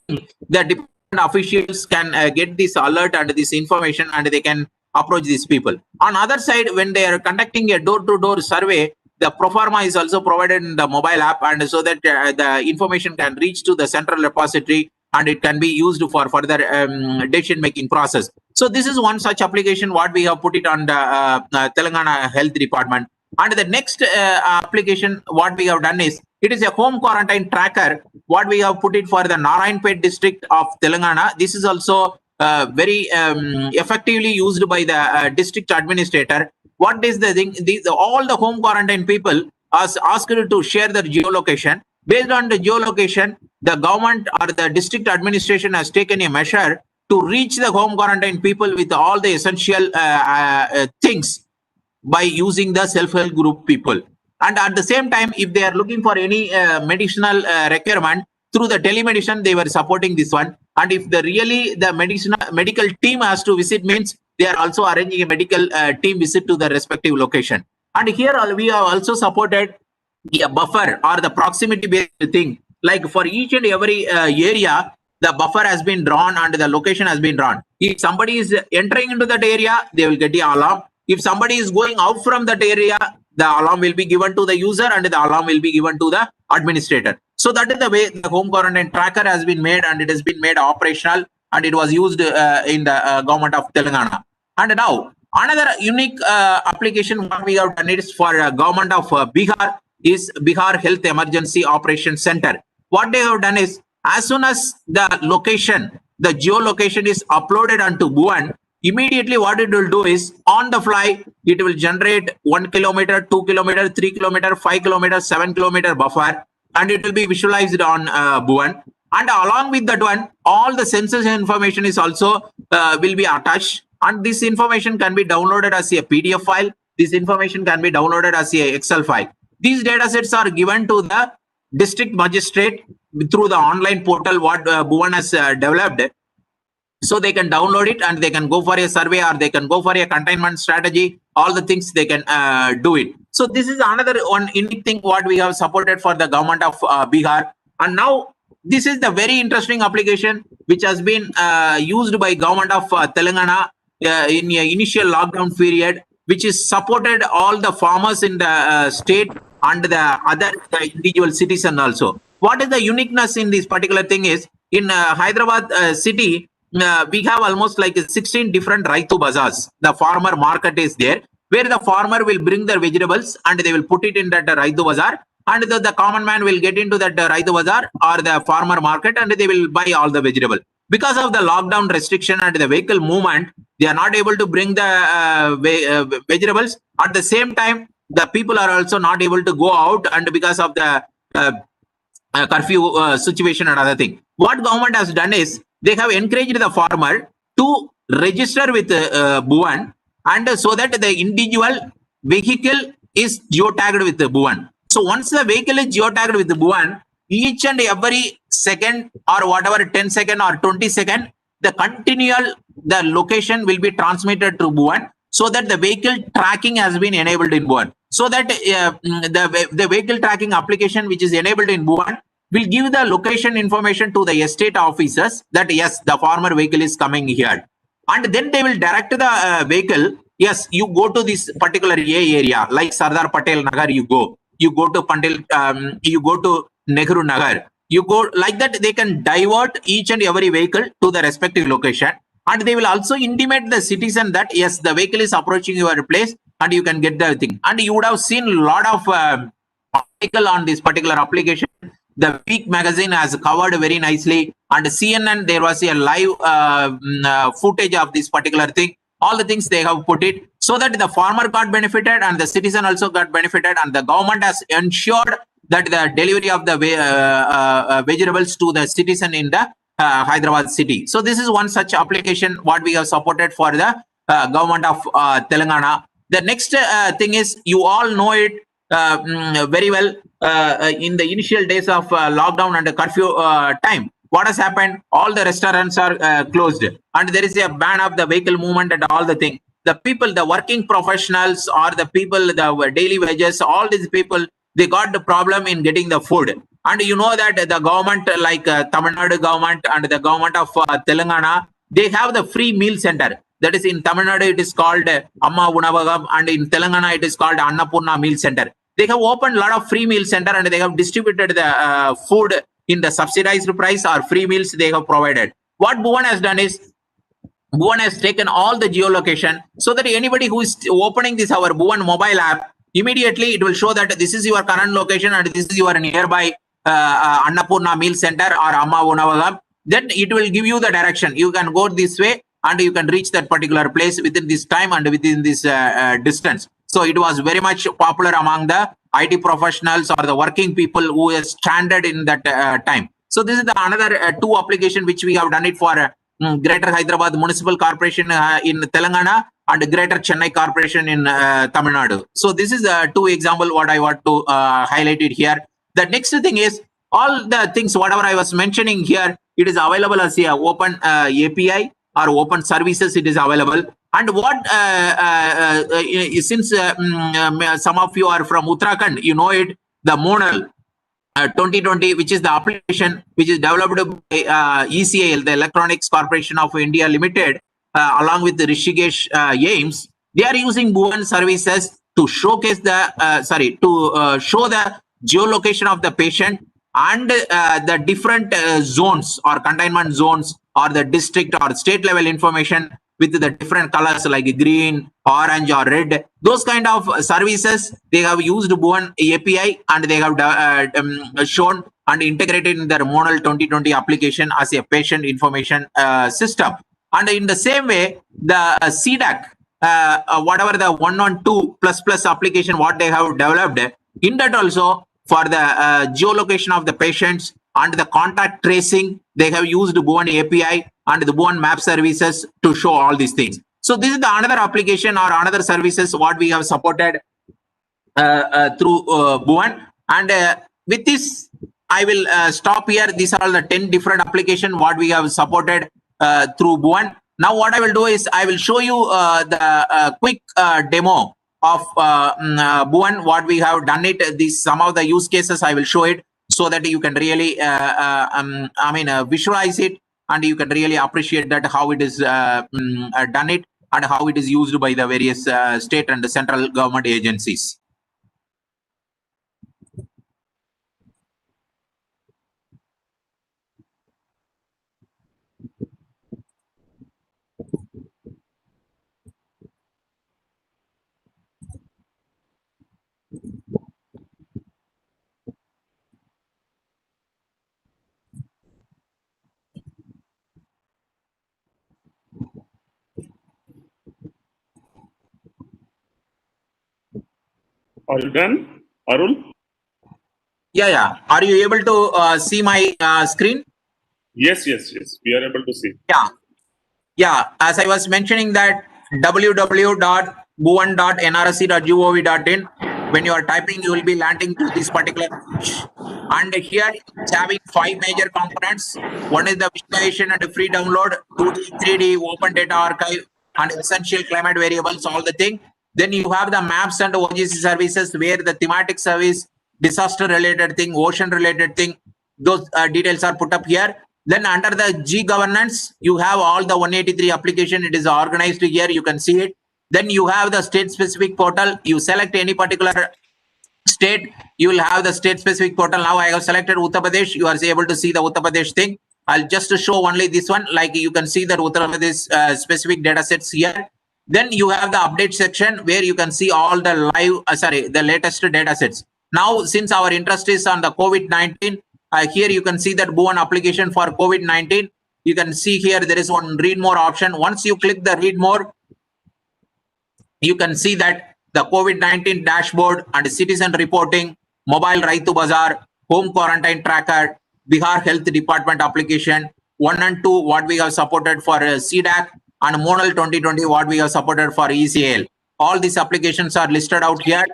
department officials can get this alert and this information, and they can approach these people. On other side, when they are conducting a door-to-door survey, the proforma is also provided in the mobile app, and so that the information can reach to the central repository and it can be used for further decision making process. So this is one such application what we have put it on the Telangana Health Department. And the next application what we have done is, it is a home quarantine tracker what we have put it for the Narayanpet district of Telangana. This is also very effectively used by the district administrator. What is the thing? All the home quarantine people are asked to share their geolocation. Based on the geolocation, the government or the district administration has taken a measure to reach the home quarantine people with all the essential things by using the self-help group people. And at the same time, if they are looking for any medicinal requirement through the telemedicine, they were supporting this one. And if the medical team has to visit, means they are also arranging a medical team visit to the respective location. And here we have also supported a buffer or the proximity based thing. Like for each and every area, the buffer has been drawn and the location has been drawn. If somebody is entering into that area, they will get the alarm. If somebody is going out from that area, the alarm will be given to the user and the alarm will be given to the administrator. So that is the way the home quarantine tracker has been made, and it has been made operational, and it was used in the government of Telangana. And now another unique application what we have done is for government of Bihar is Bihar Health Emergency Operation Center. What they have done is, as soon as the location, the geolocation is uploaded onto Bhuvan, immediately what it will do is, on the fly, it will generate 1 kilometer, 2 kilometer, 3 kilometer, 5 kilometer, 7 kilometer buffer, and it will be visualized on Bhuvan. And along with that one, all the census information is also will be attached, and this information can be downloaded as a PDF file. This information can be downloaded as a Excel file. These data sets are given to the district magistrate through the online portal what Bhuvan has developed. So they can download it and they can go for a survey, or they can go for a containment strategy, all the things they can do it. So this is another one unique thing what we have supported for the government of Bihar. And now this is the very interesting application which has been used by government of Telangana in a initial lockdown period, which is supported all the farmers in the state and the other individual citizen also. What is the uniqueness in this particular thing is, in Hyderabad city, we have almost like 16 different Raitu bazaars. The farmer market is there, where the farmer will bring their vegetables and they will put it in that Raitu bazaar, and the common man will get into that Raitu bazaar or the farmer market and they will buy all the vegetable. Because of the lockdown restriction and the vehicle movement, they are not able to bring the vegetables. At the same time, the people are also not able to go out, and because of the curfew situation and other thing. What government has done is they have encouraged the farmer to register with Bhuvan, and so that the individual vehicle is geotagged with the Bhuvan. So once the vehicle is geotagged with the Bhuvan, each and every second or whatever 10 second or 20 second, the location will be transmitted to Bhuvan, so that the vehicle tracking has been enabled in Bhuvan. So that the vehicle tracking application which is enabled in Bhuvan will give the location information to the estate officers that yes, the farmer vehicle is coming here, and then they will direct the vehicle. Yes, you go to this particular area like Sardar Patel Nagar. You go to Pandil, you go to Nehru Nagar. You go like that. They can divert each and every vehicle to the respective location, and they will also intimate the citizen that yes, the vehicle is approaching your place, and you can get the thing. And you would have seen a lot of article on this particular application. The Week magazine has covered very nicely, and CNN there was a live footage of this particular thing. All the things they have put it so that the farmer got benefited and the citizen also got benefited, and the government has ensured that the delivery of the vegetables to the citizen in the Hyderabad city. So this is one such application what we have supported for the government of Telangana. The next thing is, you all know it very well. In the initial days of lockdown and curfew time, what has happened? All the restaurants are closed, and there is a ban of the vehicle movement and all the thing. The people, the working professionals or the people, the daily wages, all these people, they got the problem in getting the food. And you know that the government, like Tamil Nadu government and the government of Telangana, they have the free meal center. That is in Tamil Nadu, it is called Amma Unavagam, and in Telangana, it is called Annapurna Meal Center. They have opened a lot of free meal center, and they have distributed the food in the subsidized price or free meals they have provided. What Bhuvan has done is, Bhuvan has taken all the geolocation, so that anybody who is opening this our Bhuvan mobile app, immediately it will show that this is your current location and this is your nearby Annapurna Meal Center or Amma Unavagam. Then it will give you the direction. You can go this way and you can reach that particular place within this time and within this distance. So it was very much popular among the IT professionals or the working people who are stranded in that time. So this is the another two application which we have done it for Greater Hyderabad Municipal Corporation in Telangana and Greater Chennai Corporation in Tamil Nadu. So this is two example what I want to highlight it here. The next thing is, all the things whatever I was mentioning here, it is available as a open API or open services. It is available. And what since some of you are from Uttarakhand, you know it, the Monal 2020, which is the application which is developed by ECIL, the Electronics Corporation of India Limited, along with the Rishikesh Ames. They are using Bhuvan services to showcase the show the geolocation of the patient and the different zones or containment zones or the district or state level information with the different colors like green, orange or red. Those kind of services, they have used Bhuvan API and they have shown and integrated in their Monal 2020 application as a patient information system. And in the same way, the CDAC, whatever the 112++ application what they have developed, in that also for the geolocation of the patients and the contact tracing, they have used Bhuvan API and the Bhuvan map services to show all these things. So this is the another application or another services what we have supported through Bhuvan. And with this, I will stop here. These are all the 10 different applications what we have supported through Bhuvan. Now what I will do is I will show you the quick demo of Bhuvan, what we have done it. These some of the use cases I will show it so that you can really visualize it and you can really appreciate that how it is done it and how it is used by the various state and the central government agencies. Are you done, Arul? Yeah. Are you able to see my screen? Yes. We are able to see. Yeah. As I was mentioning that www.bhuvan.nrsc.gov.in, when you are typing, you will be landing to this particular page. And here it's having 5 major components. One is the visualization and free download, 2D, 3D, open data archive, and essential climate variables, all the thing. Then you have the maps and OGC services where the thematic service, disaster related thing, ocean related thing, those details are put up here. Then under the G governance, you have all the 183 application. It is organized here. You can see it. Then you have the state specific portal. You select any particular state, you will have the state specific portal. Now I have selected Uttar Pradesh. You are able to see the Uttar Pradesh thing. I'll just show only this one. Like you can see that Uttar Pradesh specific data sets here. Then you have the update section where you can see all the the latest data sets. Now, since our interest is on the COVID-19, here you can see that Bhuvan application for COVID-19. You can see here there is one read more option. Once you click the read more, you can see that the COVID-19 dashboard and citizen reporting, mobile Raitu Bazaar, home quarantine tracker, Bihar Health Department application, 1 and 2 what we have supported for CDAC, and Monal 2020 what we have supported for ECL. All these applications are listed out here.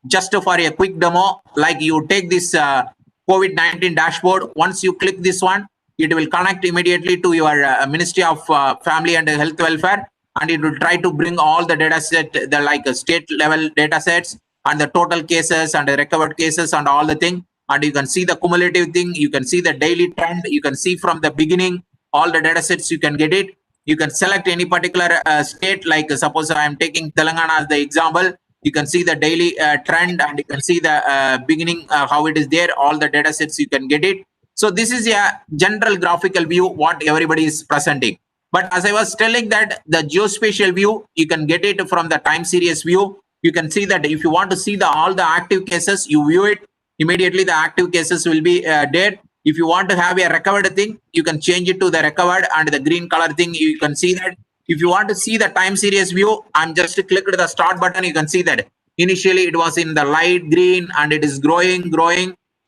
Just for a quick demo, like you take this COVID-19 dashboard, once you click this one, it will connect immediately to your Ministry of Family and Health Welfare, and it will try to bring all the data set, the like state level data sets and the total cases and the recovered cases and all the thing. And you can see the cumulative thing. You can see the daily trend. You can see from the beginning all the data sets. You can get it. You can select any particular state. Like suppose I am taking Telangana as the example. You can see the daily trend, and you can see the beginning how it is there. All the data sets you can get it. So this is a general graphical view what everybody is presenting. But as I was telling that the geospatial view, you can get it from the time series view. You can see that if you want to see all the active cases, you view it immediately. The active cases will be there. If you want to have a recovered thing, you can change it to the recovered, and the green color thing, you can see that. If you want to see the time series view, I'm just clicked the start button. You can see that initially it was in the light green and it is growing.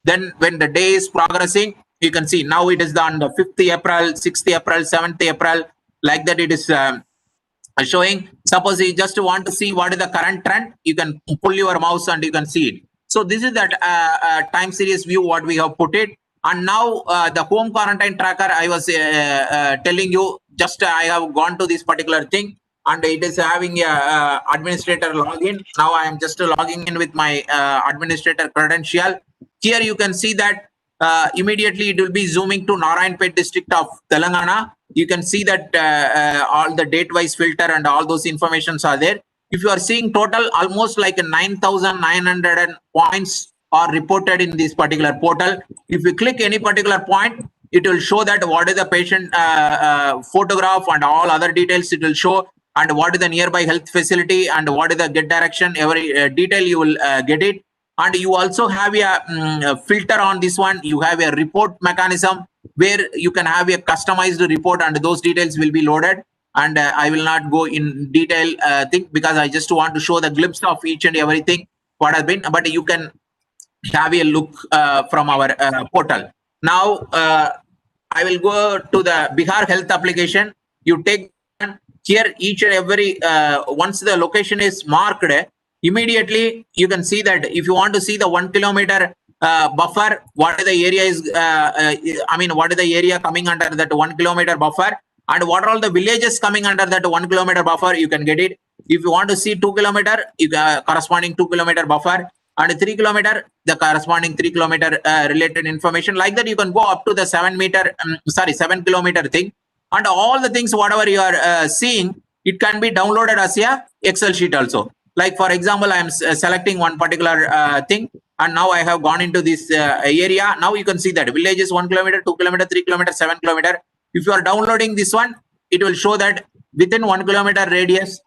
Then when the day is progressing, you can see now it is on the 5th April, 6th April, 7th April, like that it is showing. Suppose you just want to see what is the current trend, you can pull your mouse and you can see it. So this is that time series view what we have put it. And now the home quarantine tracker, I was telling you, just I have gone to this particular thing and it is having a administrator login. Now I am just logging in with my administrator credential. Here you can see that immediately it will be zooming to Narayanpet district of Telangana. You can see that all the date wise filter and all those informations are there. If you are seeing total, almost like 9,900 points are reported in this particular portal. If you click any particular point, it will show that what is the patient photograph and all other details it will show, and what is the nearby health facility and what is the get direction, every detail you will get it. And you also have a filter on this one. You have a report mechanism where you can have a customized report and those details will be loaded. And I will not go in detail thing because I just want to show the glimpse of each and everything what has been, but you can have a look from our portal. Now I will go to the Bihar Health application. You take here each and every once the location is marked, immediately you can see that if you want to see the 1 kilometer buffer, what is the area is what is the area coming under that 1 kilometer buffer, and what are all the villages coming under that 1 kilometer buffer, you can get it. If you want to see 2 kilometer, corresponding 2 kilometer buffer, and 3 kilometer, the corresponding 3 kilometer related information. Like that, you can go up to the 7 kilometer thing, and all the things whatever you are seeing, it can be downloaded as a Excel sheet also. Like for example, I am selecting one particular thing, and now I have gone into this area. Now you can see that villages 1 kilometer, 2 kilometer, 3 kilometer, 7 kilometer. If you are downloading this one, it will show that within 1 kilometer radius,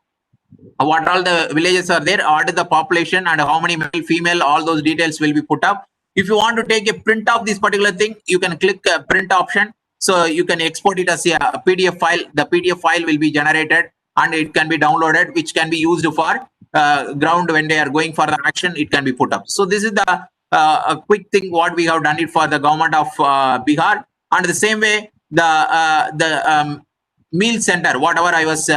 what all the villages are there, what is the population, and how many male, female, all those details will be put up. If you want to take a print of this particular thing, you can click print option. So you can export it as a PDF file. The PDF file will be generated and it can be downloaded, which can be used for ground when they are going for the action, it can be put up. So this is the a quick thing what we have done it for the government of Bihar. And the same way, the meal center, whatever I was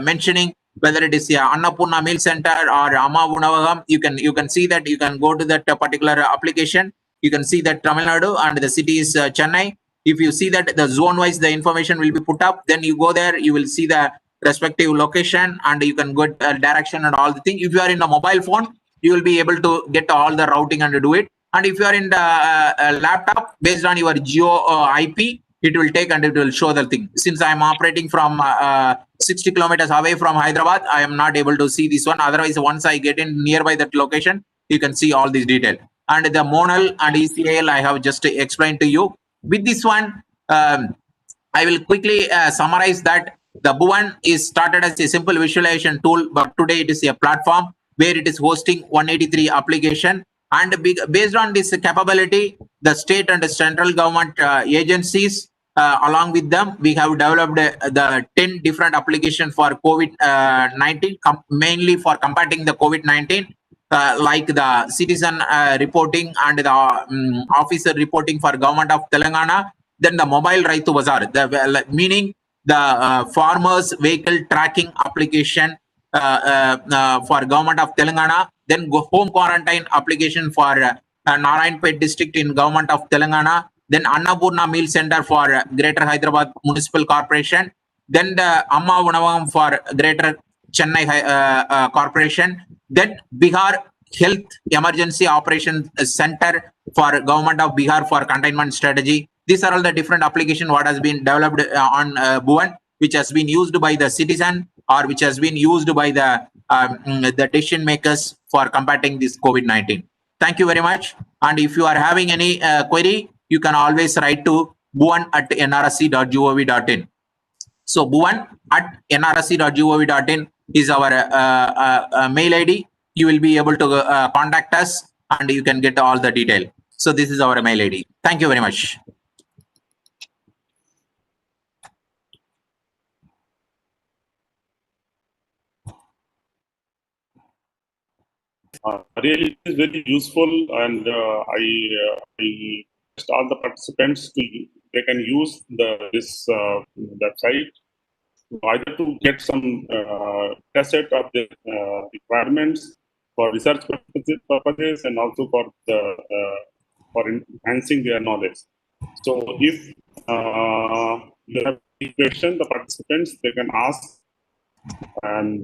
mentioning, whether it is Annapurna Meal Center or Amma Unavagam, you can see that. You can go to that particular application. You can see that Tamil Nadu and the city is Chennai. If you see that the zone wise the information will be put up, then you go there, you will see the respective location and you can go direction and all the thing. If you are in a mobile phone, you will be able to get all the routing and do it. And if you are in the laptop, based on your geo IP, it will take and it will show the thing. Since I am operating from 60 kilometers away from Hyderabad, I am not able to see this one. Otherwise, once I get in nearby that location, you can see all these detail. And the Monal and ECL, I have just explained to you. With this one, I will quickly summarize that the Bhuvan is started as a simple visualization tool, but today it is a platform where it is hosting 183 application. And based on this capability, the state and the central government agencies, along with them, we have developed the 10 different applications for COVID-19, mainly for combating the COVID-19. Like the citizen reporting and the officer reporting for government of Telangana, then the mobile Raitu Bazaar, meaning the farmers vehicle tracking application for government of Telangana, then home quarantine application for Narayanpet district in government of Telangana, then Annapurna Meal Center for Greater Hyderabad Municipal Corporation, then the Amma Unavagam for Greater Chennai Corporation, then Bihar Health Emergency Operations Center for government of Bihar for containment strategy. These are all the different applications what has been developed on Bhuvan, which has been used by the citizen or which has been used by the decision makers for combating this COVID-19. Thank you very much. And if you are having any query, you can always write to bhuvan@nrsc.gov.in. So bhuvan@nrsc.gov.in is our mail ID. You will be able to contact us and you can get all the detail. So this is our mail ID. Thank you very much. Really, it is very useful, and I request all the participants they can use this website either to get some test set of the requirements for research purposes and also for enhancing their knowledge. So if you have any question, the participants they can ask, and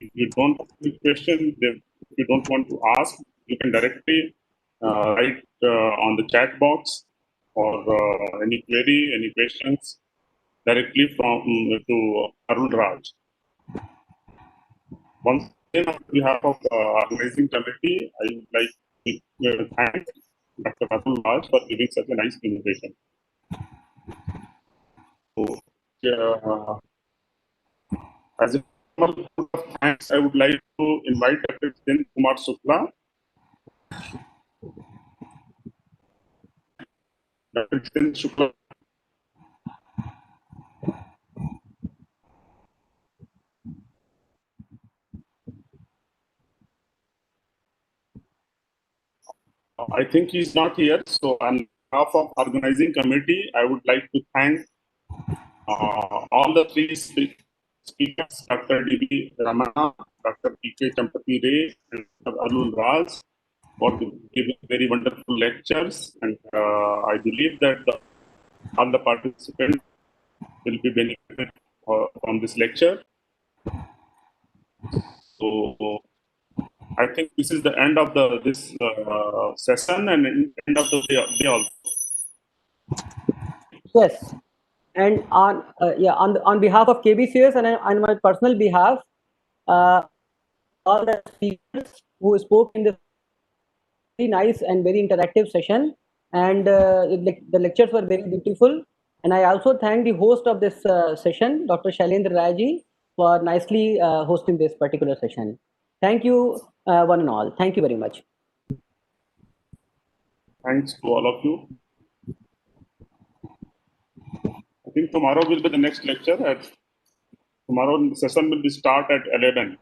if you don't have any question, if you don't want to ask, you can directly write on the chat box or any query, any questions directly from to Arul Raj. Once again, on behalf of the organizing committee, I would like to thank Dr. Arul Raj for giving such a nice presentation. So, as a formal vote of thanks, I would like to invite Dr. Jiten Kumar Shukla. Dr. Jiten Shukla. I think he's not here. So on behalf of organizing committee, I would like to thank all the three speakers, Dr. D.B. Ramana, Dr. P.K. Champati Ray, and Dr. Arul Raj, for giving very wonderful lectures. And I believe that all the participants will be benefited from this lecture. So I think this is the end of this session and end of the day also. Yes, and on behalf of KBCS and on my personal behalf, all the speakers who spoke in this very nice and very interactive session, and the lectures were very beautiful. And I also thank the host of this session, Dr. Shailendra Raji, for nicely hosting this particular session. Thank you, one and all. Thank you very much. Thanks to all of you. I think tomorrow will be the next lecture. Tomorrow the session will be start at 11.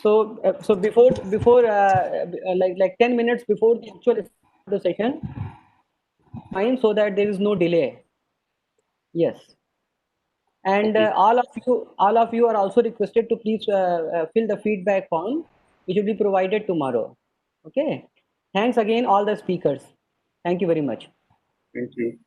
So before like 10 minutes before the actual start of the session, fine, so that there is no delay. Yes. And Okay. all of you are also requested to please fill the feedback form, which will be provided tomorrow. Okay. Thanks again, all the speakers. Thank you very much. Thank you.